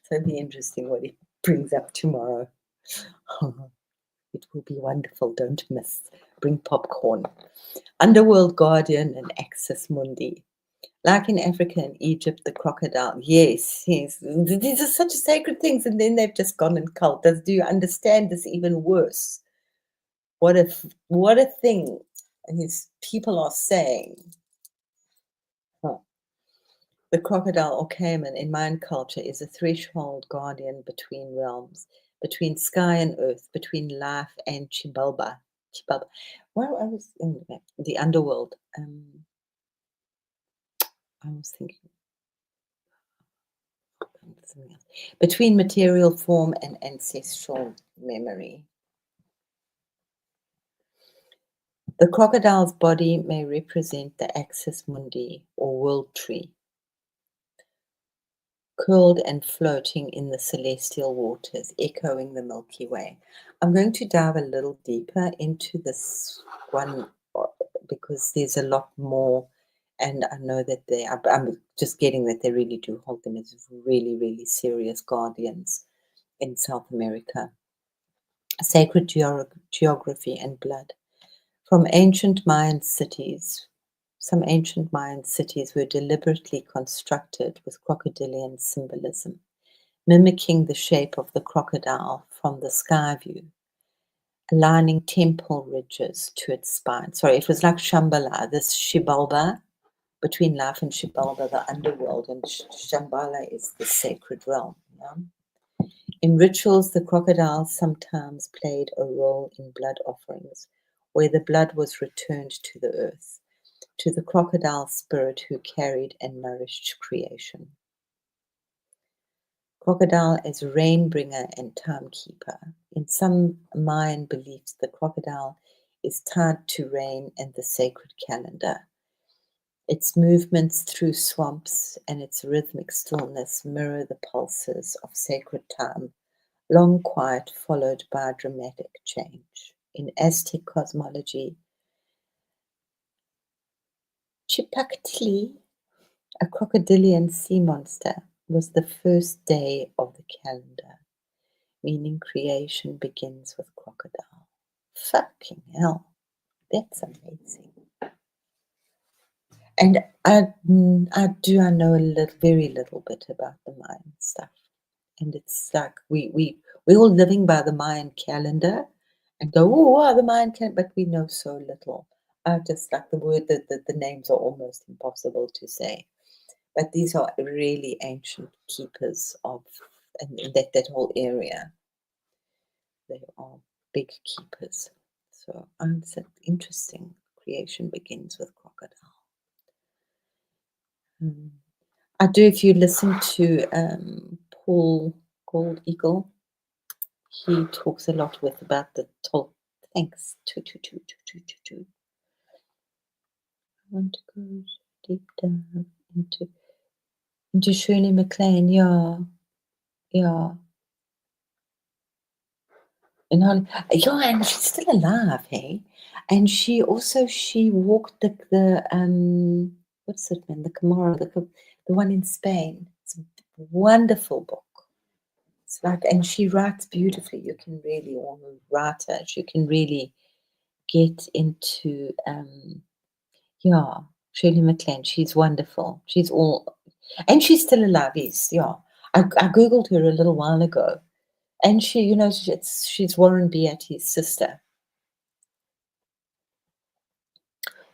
So it'll be interesting what he brings up tomorrow. It will be wonderful. Don't miss. Bring popcorn. Underworld Guardian and Axis Mundi. Like in Africa and Egypt, the crocodile. Yes. These are such sacred things, and then they've just gone and cult. Do you understand this even worse? What a thing his people are saying. The crocodile or caiman in Mayan culture is a threshold guardian between realms, between sky and earth, between life and Chibalba. Well, I was in the underworld. I was thinking something else. Between material form and ancestral memory. The crocodile's body may represent the axis mundi or world tree, curled and floating in the celestial waters, echoing the Milky Way. I'm going to dive a little deeper into this one because there's a lot more, and I know that I'm just getting that they really do hold them as really, really serious guardians in South America. Sacred geography and blood. From ancient Mayan cities, some ancient Mayan cities were deliberately constructed with crocodilian symbolism, mimicking the shape of the crocodile from the sky view, aligning temple ridges to its spine. Sorry, it was like Shambhala, this Shibalba, between life and Shibalba, the underworld, and Shambhala is the sacred realm. In rituals, the crocodile sometimes played a role in blood offerings, where the blood was returned to the earth, to the crocodile spirit who carried and nourished creation. Crocodile as rain bringer and timekeeper. In some Mayan beliefs, the crocodile is tied to rain and the sacred calendar. Its movements through swamps and its rhythmic stillness mirror the pulses of sacred time, long quiet followed by dramatic change. In Aztec cosmology, Chipactli, a crocodilian sea monster, was the first day of the calendar, meaning creation begins with crocodile. Fucking hell, that's amazing. And I know very little bit about the Mayan stuff. And it's like we're all living by the Mayan calendar and go, oh, wow, the Mayan calendar, but we know so little. I just like the word that the names are almost impossible to say. But these are really ancient keepers of and that whole area. They are big keepers. So it's interesting. Creation begins with crocodile. I do. If you listen to Paul Gold Eagle, he talks a lot about the tall. Thanks. Two. I want to go deep down into Shirley MacLaine. Yeah. And and she's still alive, hey. And she walked the what's it, man? The Camaro, the one in Spain. It's a wonderful book. It's like, and she writes beautifully. You can really, or a writer, she can really get into Shirley MacLaine. She's wonderful. And she's still alive. Yes, yeah. I googled her a little while ago, and she, she's Warren Beatty's sister.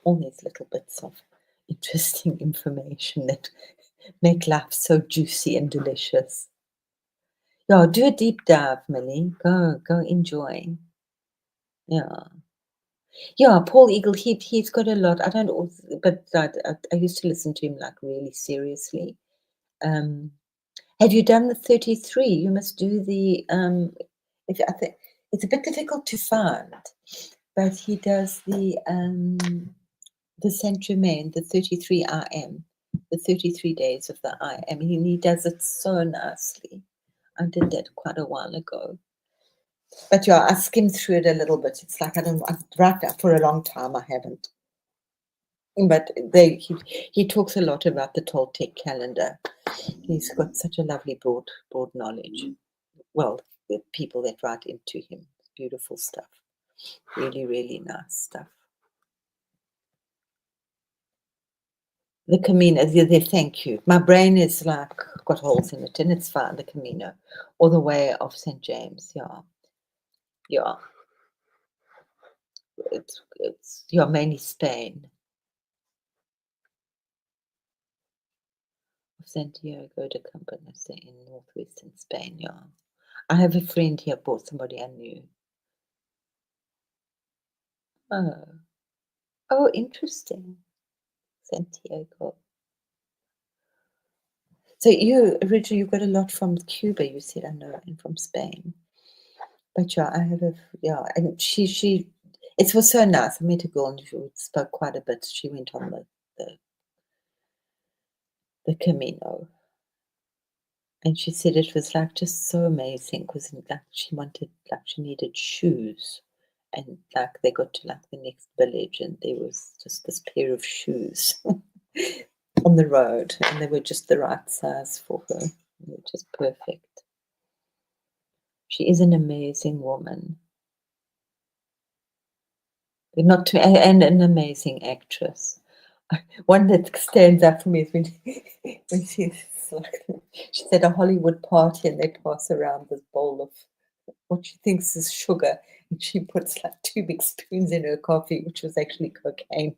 All these little bits of interesting information that make life so juicy and delicious. Yeah, do a deep dive, Millie. Go enjoy. Yeah, Paul Eagle. He's got a lot. I don't, but I used to listen to him like really seriously. Have you done the 33? You must do the. If I think it's a bit difficult to find, but he does the Saint Germain, the 33 IM, the 33 days of the IM. He does it so nicely. I did that quite a while ago. But yeah, I skimmed through it a little bit. It's like I've right now for a long time I haven't. But he talks a lot about the Toltec calendar. He's got such a lovely broad knowledge. Well, the people that write into him, beautiful stuff. Really, really nice stuff. The Camino, thank you. My brain is like got holes in it, and it's fine. The Camino, or the Way of St. James. Yeah. It's mainly Spain. Santiago de Compostela in northwestern Spain. Yeah, I have a friend here bought somebody I knew. Oh, interesting. Santiago. So you originally you got a lot from Cuba, you said, I know, and from Spain. But yeah, I have and she it was so nice. I met a girl and she spoke quite a bit. She went on the Camino. And she said it was like just so amazing because like she needed shoes. And like they got to like the next village and there was just this pair of shoes on the road and they were just the right size for her. They were just perfect. She is an amazing woman. Not to, and an amazing actress. One that stands up for me is when she's like, she's at a Hollywood party and they pass around this bowl of what she thinks is sugar, and she puts like 2 big spoons in her coffee, which was actually cocaine.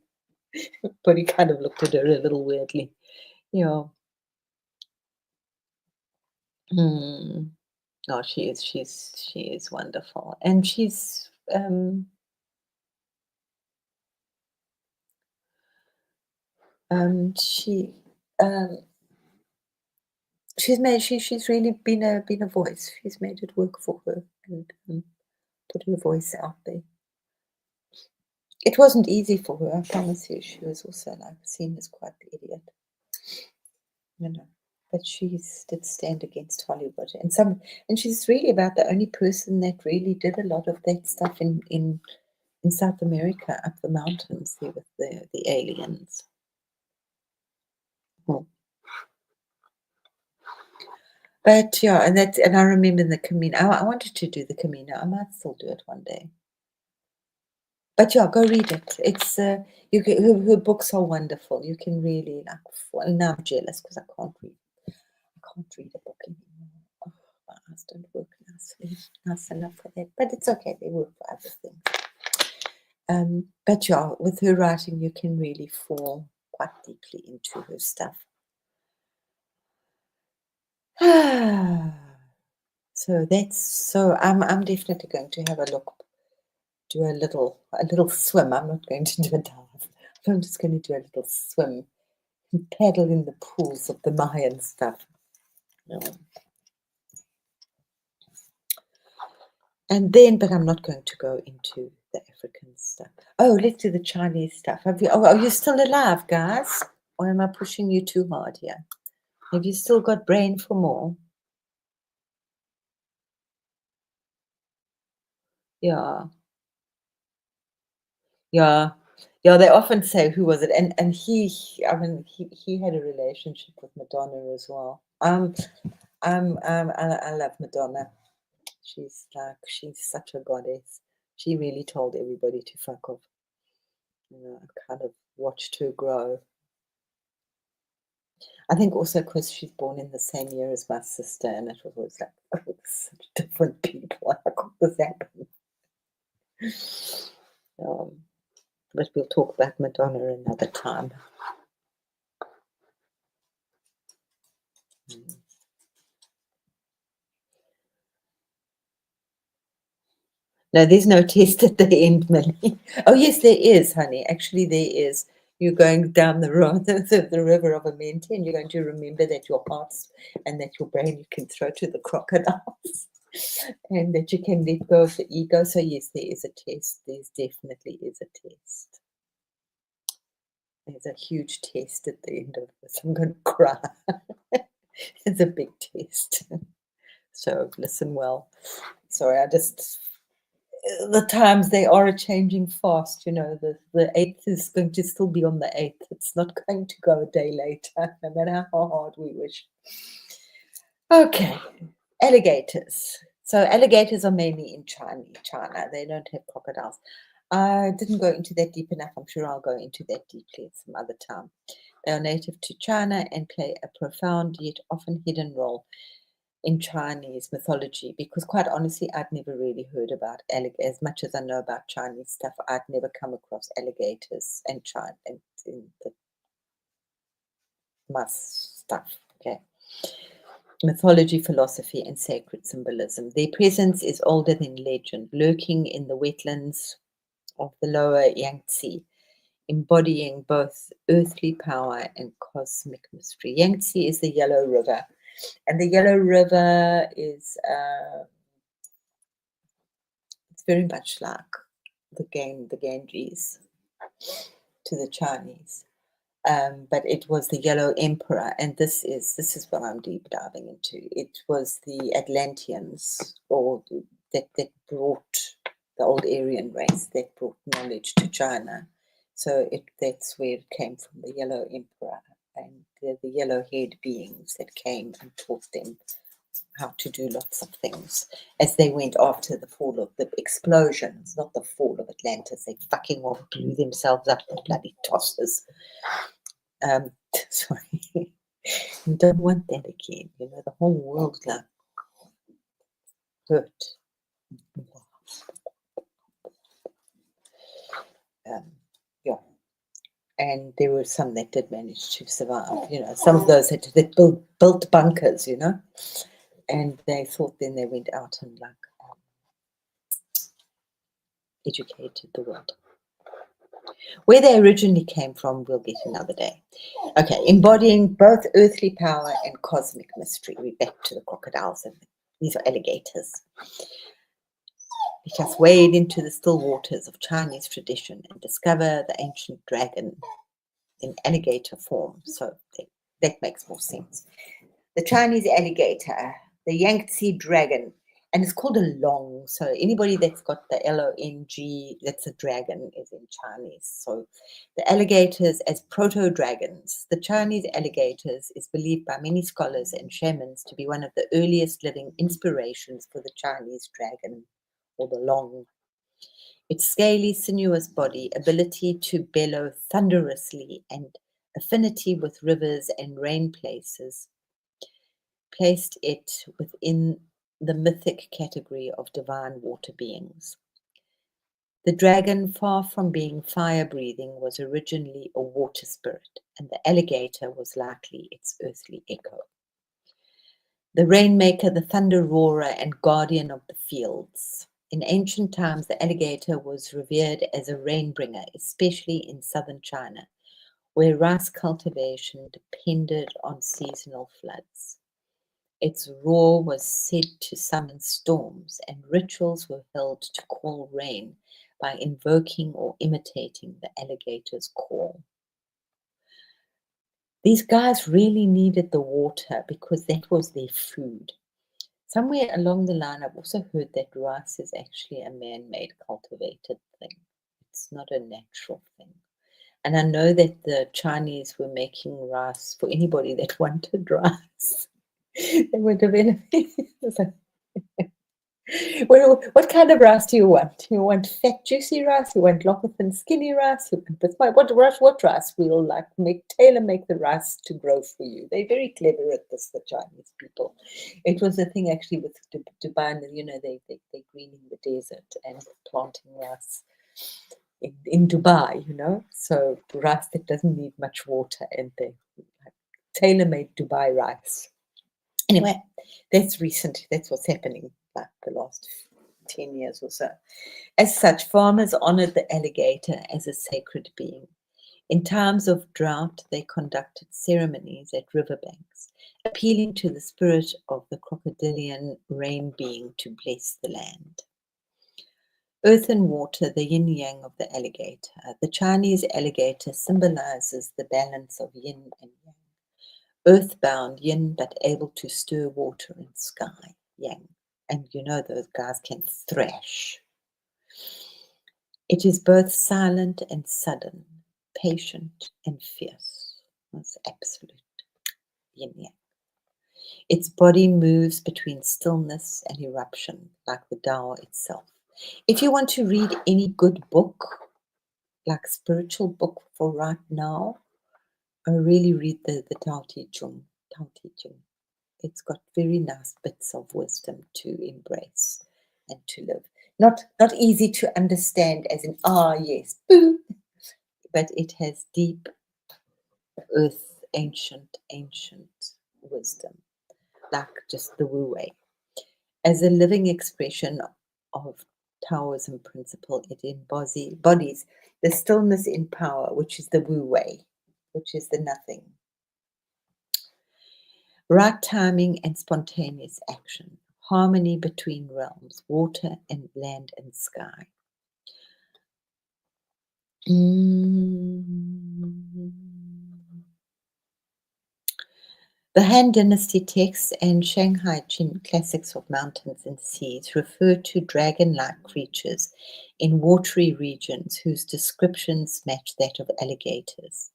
But he kind of looked at her a little weirdly. Yeah. No, she is. She is wonderful, and she um, she's really been a voice. She's made it work for her and put her voice out there. It wasn't easy for her, I promise you. She was also like seen as quite the idiot, you know. But she's did stand against Hollywood, and she's really about the only person that really did a lot of that stuff in South America, up the mountains there with the aliens. Hmm. But yeah, and I remember in the Camino. I wanted to do the Camino. I might still do it one day. But yeah, go read it. It's her books are wonderful. You can really like. Well, now I'm jealous because I can't read. I can't read a book anymore. Oh, my eyes don't work nice enough for that. But it's okay. They work for other things. But yeah, with her writing, you can really fall quite deeply into her stuff. So I'm definitely going to have a look, do a little swim. I'm not going to do a dive. I'm just going to do a little swim and paddle in the pools of the Mayan stuff. And then, but I'm not going to go into the African stuff. Oh, let's do the Chinese stuff. Are you still alive, guys? Or am I pushing you too hard here? Have you still got brain for more? Yeah. Yeah. Yeah, they often say, who was it? And I mean, he had a relationship with Madonna as well. I love Madonna. She's such a goddess. She really told everybody to fuck off. You know, I kind of watched her grow. I think also because she's born in the same year as my sister, and it was always like, oh, such different people. How could this happen? But we'll talk about Madonna another time. No, there's no test at the end, Millie. Oh, yes, there is, honey. Actually, there is. You're going down the road, the river of Amenti, and you're going to remember that your hearts and that your brain you can throw to the crocodiles, and that you can let go of the ego. So yes, there is a test. There's definitely is a test. There's a huge test at the end of this. I'm going to cry. It's a big test. So listen well. Sorry, the times they are changing fast. You know, the 8th is going to still be on the 8th. It's not going to go a day later, no matter how hard we wish. Okay, alligators. So alligators are mainly in China. They don't have crocodiles. I didn't go into that deep enough. I'm sure I'll go into that deeply at some other time. They are native to China and play a profound yet often hidden role in Chinese mythology, because quite honestly, I'd never really heard about alligators. As much as I know about Chinese stuff, I'd never come across alligators and China and in the stuff. Okay. Mythology, philosophy, and sacred symbolism. Their presence is older than legend, lurking in the wetlands of the lower Yangtze, embodying both earthly power and cosmic mystery. Yangtze is the Yellow River, and the Yellow River is it's very much like the Ganges to the Chinese. But it was the Yellow Emperor, and this is what I'm deep diving into. It was the Atlanteans, or that brought the old Aryan race that brought knowledge to China. So that's where it came from, the Yellow Emperor, and the yellow-haired beings that came and taught them how to do lots of things as they went after the fall of the explosions, not the fall of Atlantis. They fucking well blew themselves up, the bloody tossers. Sorry, you don't want that again. You know, the whole world's like hurt. Yeah, and there were some that did manage to survive. You know, some of those that built bunkers. You know, And they thought then they went out and like educated the world. Where they originally came from, we'll get another day. Okay, embodying both earthly power and cosmic mystery. We're back to the crocodiles, and these are alligators. Let us wade into the still waters of Chinese tradition and discover the ancient dragon in alligator form. So that makes more sense. The Chinese alligator, the Yangtze dragon, and it's called a long. So anybody that's got the Long, that's a dragon, is in Chinese. So the alligators as proto-dragons. The Chinese alligators is believed by many scholars and shamans to be one of the earliest living inspirations for the Chinese dragon, or the long. Its scaly, sinuous body, ability to bellow thunderously, and affinity with rivers and rain places placed it within the mythic category of divine water beings. The dragon, far from being fire-breathing, was originally a water spirit, and the alligator was likely its earthly echo. The rainmaker, the thunder roarer, and guardian of the fields. In ancient times, the alligator was revered as a rainbringer, especially in southern China, where rice cultivation depended on seasonal floods. Its roar was said to summon storms, and rituals were held to call rain by invoking or imitating the alligator's call. These guys really needed the water because that was their food. Somewhere along the line, I've also heard that rice is actually a man-made cultivated thing. It's not a natural thing. And I know that the Chinese were making rice for anybody that wanted rice. They were developing. What kind of rice do you want? You want fat, juicy rice? You want longer than skinny rice? What rice? We'll tailor make the rice to grow for you. They're very clever at this, the Chinese people. It was a thing actually with Dubai, they're greening the desert and planting rice in Dubai, So rice that doesn't need much water, and they tailor-made Dubai rice. Anyway, that's recent. That's what's happening like the last 10 years or so. As such, farmers honored the alligator as a sacred being. In times of drought, they conducted ceremonies at riverbanks, appealing to the spirit of the crocodilian rain being to bless the land. Earth and water, the yin-yang of the alligator. The Chinese alligator symbolizes the balance of yin and yang. Earthbound, yin, but able to stir water and sky, yang. And those guys can thrash. It is both silent and sudden, patient and fierce. That's absolute yin-yang. Its body moves between stillness and eruption, like the Tao itself. If you want to read any good book, like spiritual book for right now, really read the Tao Te Ching. It's got very nice bits of wisdom to embrace and to live. Not easy to understand as in, yes, boo, but it has deep earth, ancient wisdom, like just the Wu Wei. As a living expression of Taoism principle, it embodies the stillness in power, which is the Wu Wei, which is the nothing. Right timing and spontaneous action, harmony between realms, water and land and sky. The Han Dynasty texts and Shanghai Qin classics of mountains and seas refer to dragon-like creatures in watery regions whose descriptions match that of alligators.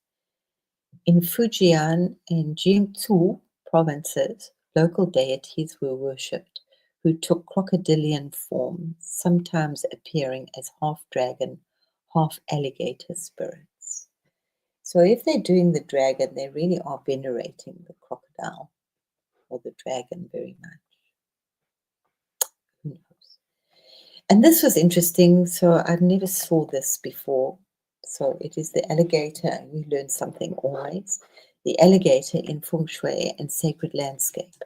In Fujian and Jiangsu provinces, local deities were worshipped who took crocodilian form, sometimes appearing as half-dragon, half-alligator spirits. So if they're doing the dragon, they really are venerating the crocodile or the dragon very much. Who knows? And this was interesting. So I never saw this before. So it is the alligator. We learn something always. The alligator in feng shui and sacred landscape.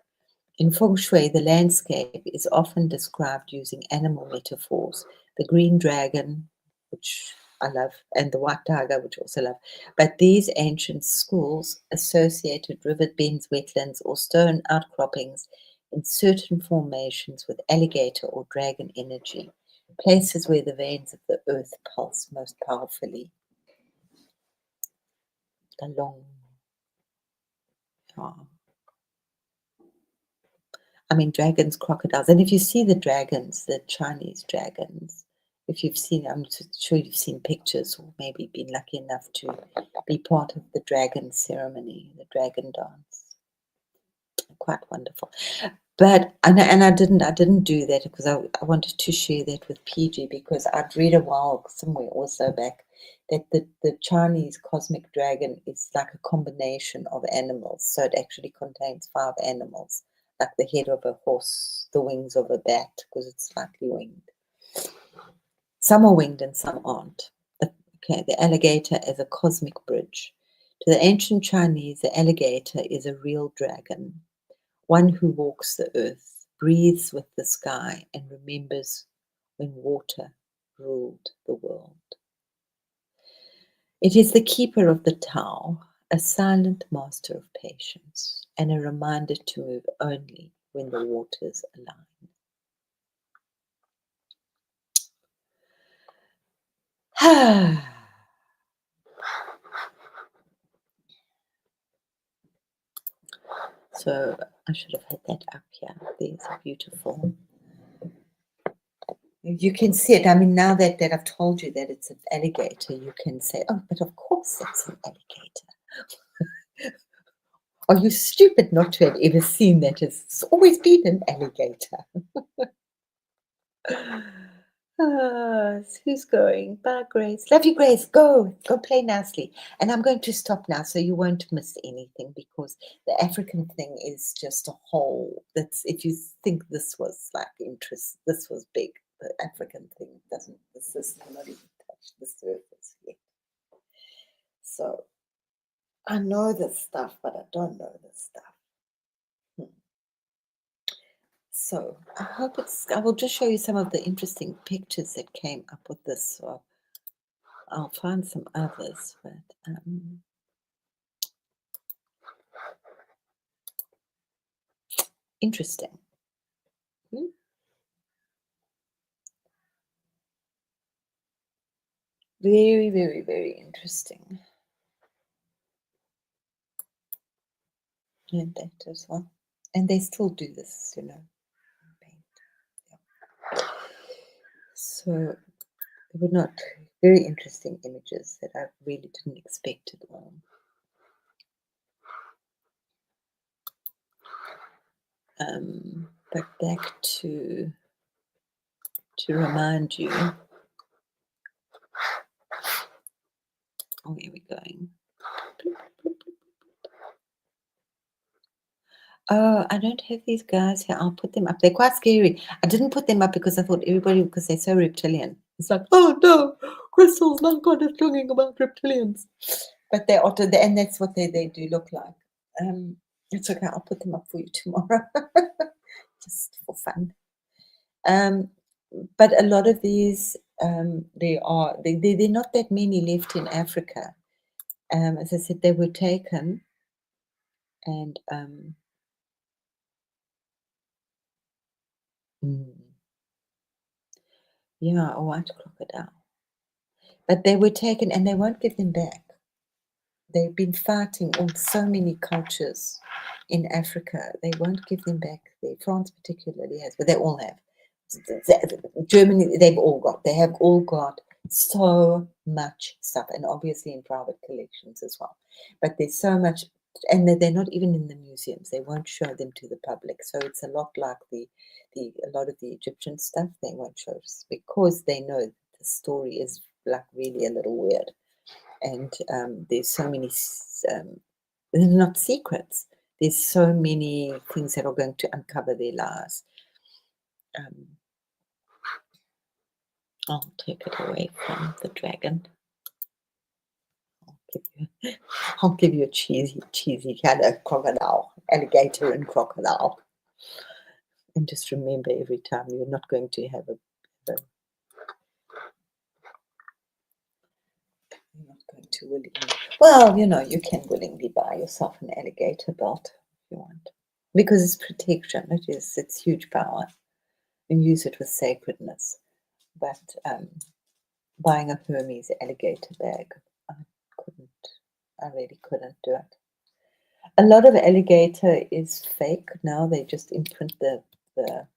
In feng shui, the landscape is often described using animal metaphors. The green dragon, which I love, and the white tiger, which I also love. But these ancient schools associated river bends, wetlands, or stone outcroppings in certain formations with alligator or dragon energy, places where the veins of the earth pulse most powerfully. The long, I mean, dragons, crocodiles. And if you see the dragons, the Chinese dragons, if you've seen, I'm sure you've seen pictures or maybe been lucky enough to be part of the dragon ceremony, the dragon dance. Quite wonderful. But and I didn't do that because I wanted to share that with PG because I'd read a while somewhere also back that the Chinese cosmic dragon is like a combination of animals. So it actually contains 5 animals, like the head of a horse, the wings of a bat, because it's slightly winged. Some are winged and some aren't. Okay, the alligator as a cosmic bridge. To the ancient Chinese, the alligator is a real dragon, one who walks the earth, breathes with the sky, and remembers when water ruled the world. It is the keeper of the Tao, a silent master of patience, and a reminder to move only when the waters align. So I should have had that up here. These are beautiful. You can see it. I mean, now that I've told you that it's an alligator, you can say, oh, but of course it's an alligator. Are you stupid not to have ever seen that? It's always been an alligator. Who's going? Bye, Grace. Love you, Grace. Go play nicely. And I'm going to stop now so you won't miss anything because the African thing is just a whole. That's if you think this was like interest, this was big. The African thing doesn't. This is not even touched the surface yet. So I know this stuff, but I don't know this stuff. So I hope I will just show you some of the interesting pictures that came up with this. So I'll find some others, but interesting. Very, very, very interesting. And that as well. And they still do this, you know. Yeah. So they were not very interesting images that I really didn't expect at all. But back to remind you. Oh, here we're going. Oh, I don't have these guys here. I'll put them up. They're quite scary. I didn't put them up because I thought everybody, because they're so reptilian. It's like, oh no, Crystal's not got us talking about reptilians. But they are, and that's what they do look like. It's okay. I'll put them up for you tomorrow, just for fun. But a lot of these, they're not that many left in Africa. As I said, they were taken, and yeah, a white crocodile. But they were taken, and they won't give them back. They've been fighting on so many cultures in Africa. They won't give them back. France particularly has, but they all have. Germany, they have all got so much stuff, and obviously in private collections as well. But there's so much, and they're not even in the museums. They won't show them to the public. So it's a lot like a lot of the Egyptian stuff. They won't show us because they know the story is like really a little weird. And there's so many, they're not secrets. There's so many things that are going to uncover their lies. I'll take it away from the dragon. I'll give you a cheesy kind of crocodile, alligator and crocodile. And just remember every time you're not going to have you're not going to willingly. Well, you can willingly buy yourself an alligator belt if you want, because it's protection. It's huge power, and use it with sacredness. But buying a Hermes alligator bag, I really couldn't do it. A lot of alligator is fake now. They just imprint the leather.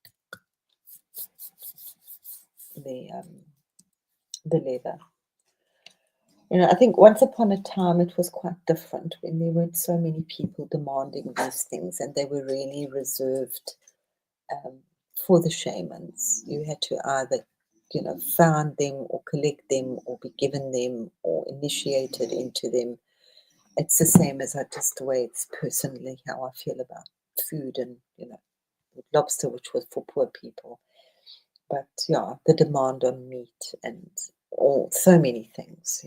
I think once upon a time it was quite different when there weren't so many people demanding these things, and they were really reserved for the shamans. You had to either, found them or collect them or be given them or initiated into them. It's the same as just the way it's personally how I feel about food and, lobster, which was for poor people. But yeah, the demand on meat and so many things,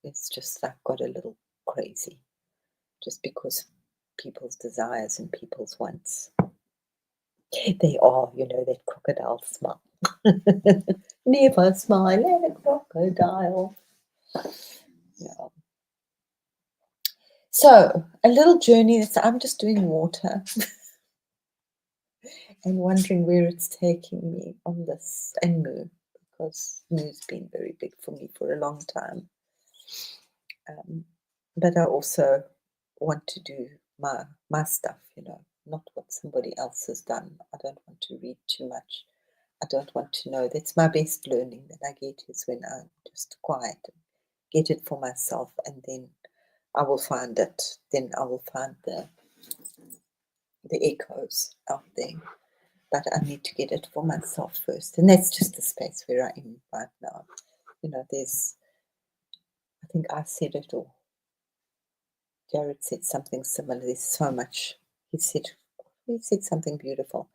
it's just like got a little crazy just because people's desires and people's wants. They are, that crocodile smile. Never smile at a crocodile. Yeah. So a little journey. I'm just doing water and wondering where it's taking me on this, and Moo, because Moo's been very big for me for a long time. But I also want to do my stuff, not what somebody else has done. I don't want to read too much. I don't want to know. That's my best learning that I get, is when I'm just quiet and get it for myself, and then I will find it. Then I will find the echoes out there. But I need to get it for myself first. And that's just the space where I am right now. I think I said it, or Jared said something similar. There's so much. He said something beautiful.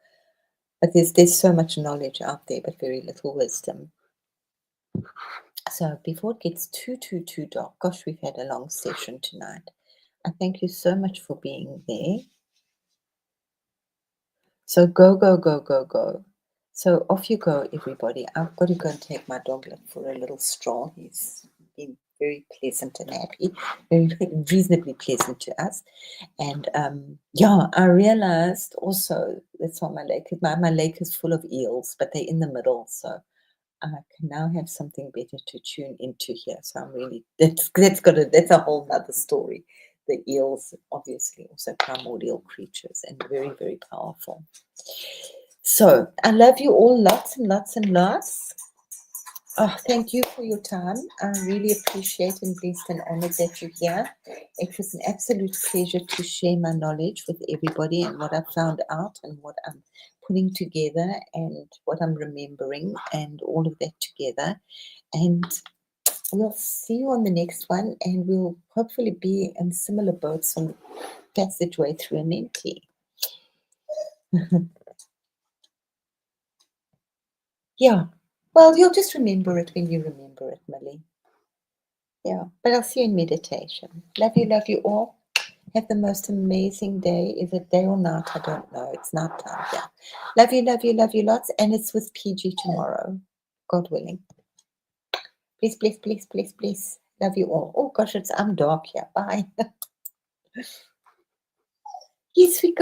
But there's so much knowledge out there, but very little wisdom. So before it gets too dark, gosh, we've had a long session tonight. I thank you so much for being there. So go. So off you go, everybody. I've got to go and take my doglet for a little stroll. He's been very pleasant and happy, very reasonably pleasant to us. And I realized also, that's why my lake is full of eels, but they're in the middle, so I can now have something better to tune into here. So I'm really, that's a whole nother story. The eels, obviously, also primordial creatures and very, very powerful. So I love you all lots and lots and lots. Oh, thank you for your time. I really appreciate and blessed and honored that you're here. It was an absolute pleasure to share my knowledge with everybody and what I found out and what I'm putting together and what I'm remembering and all of that together. And we'll see you on the next one, and we'll hopefully be in similar boats on the passageway through Amenti. Yeah. Well, you'll just remember it when you remember it, Millie. Yeah. But I'll see you in meditation. Love you all. Have the most amazing day. Is it day or night? I don't know. It's night time. Yeah. Love you lots. And it's with PG tomorrow, God willing. Please. Love you all. Oh gosh, I'm dark here. Bye. Yes, we go.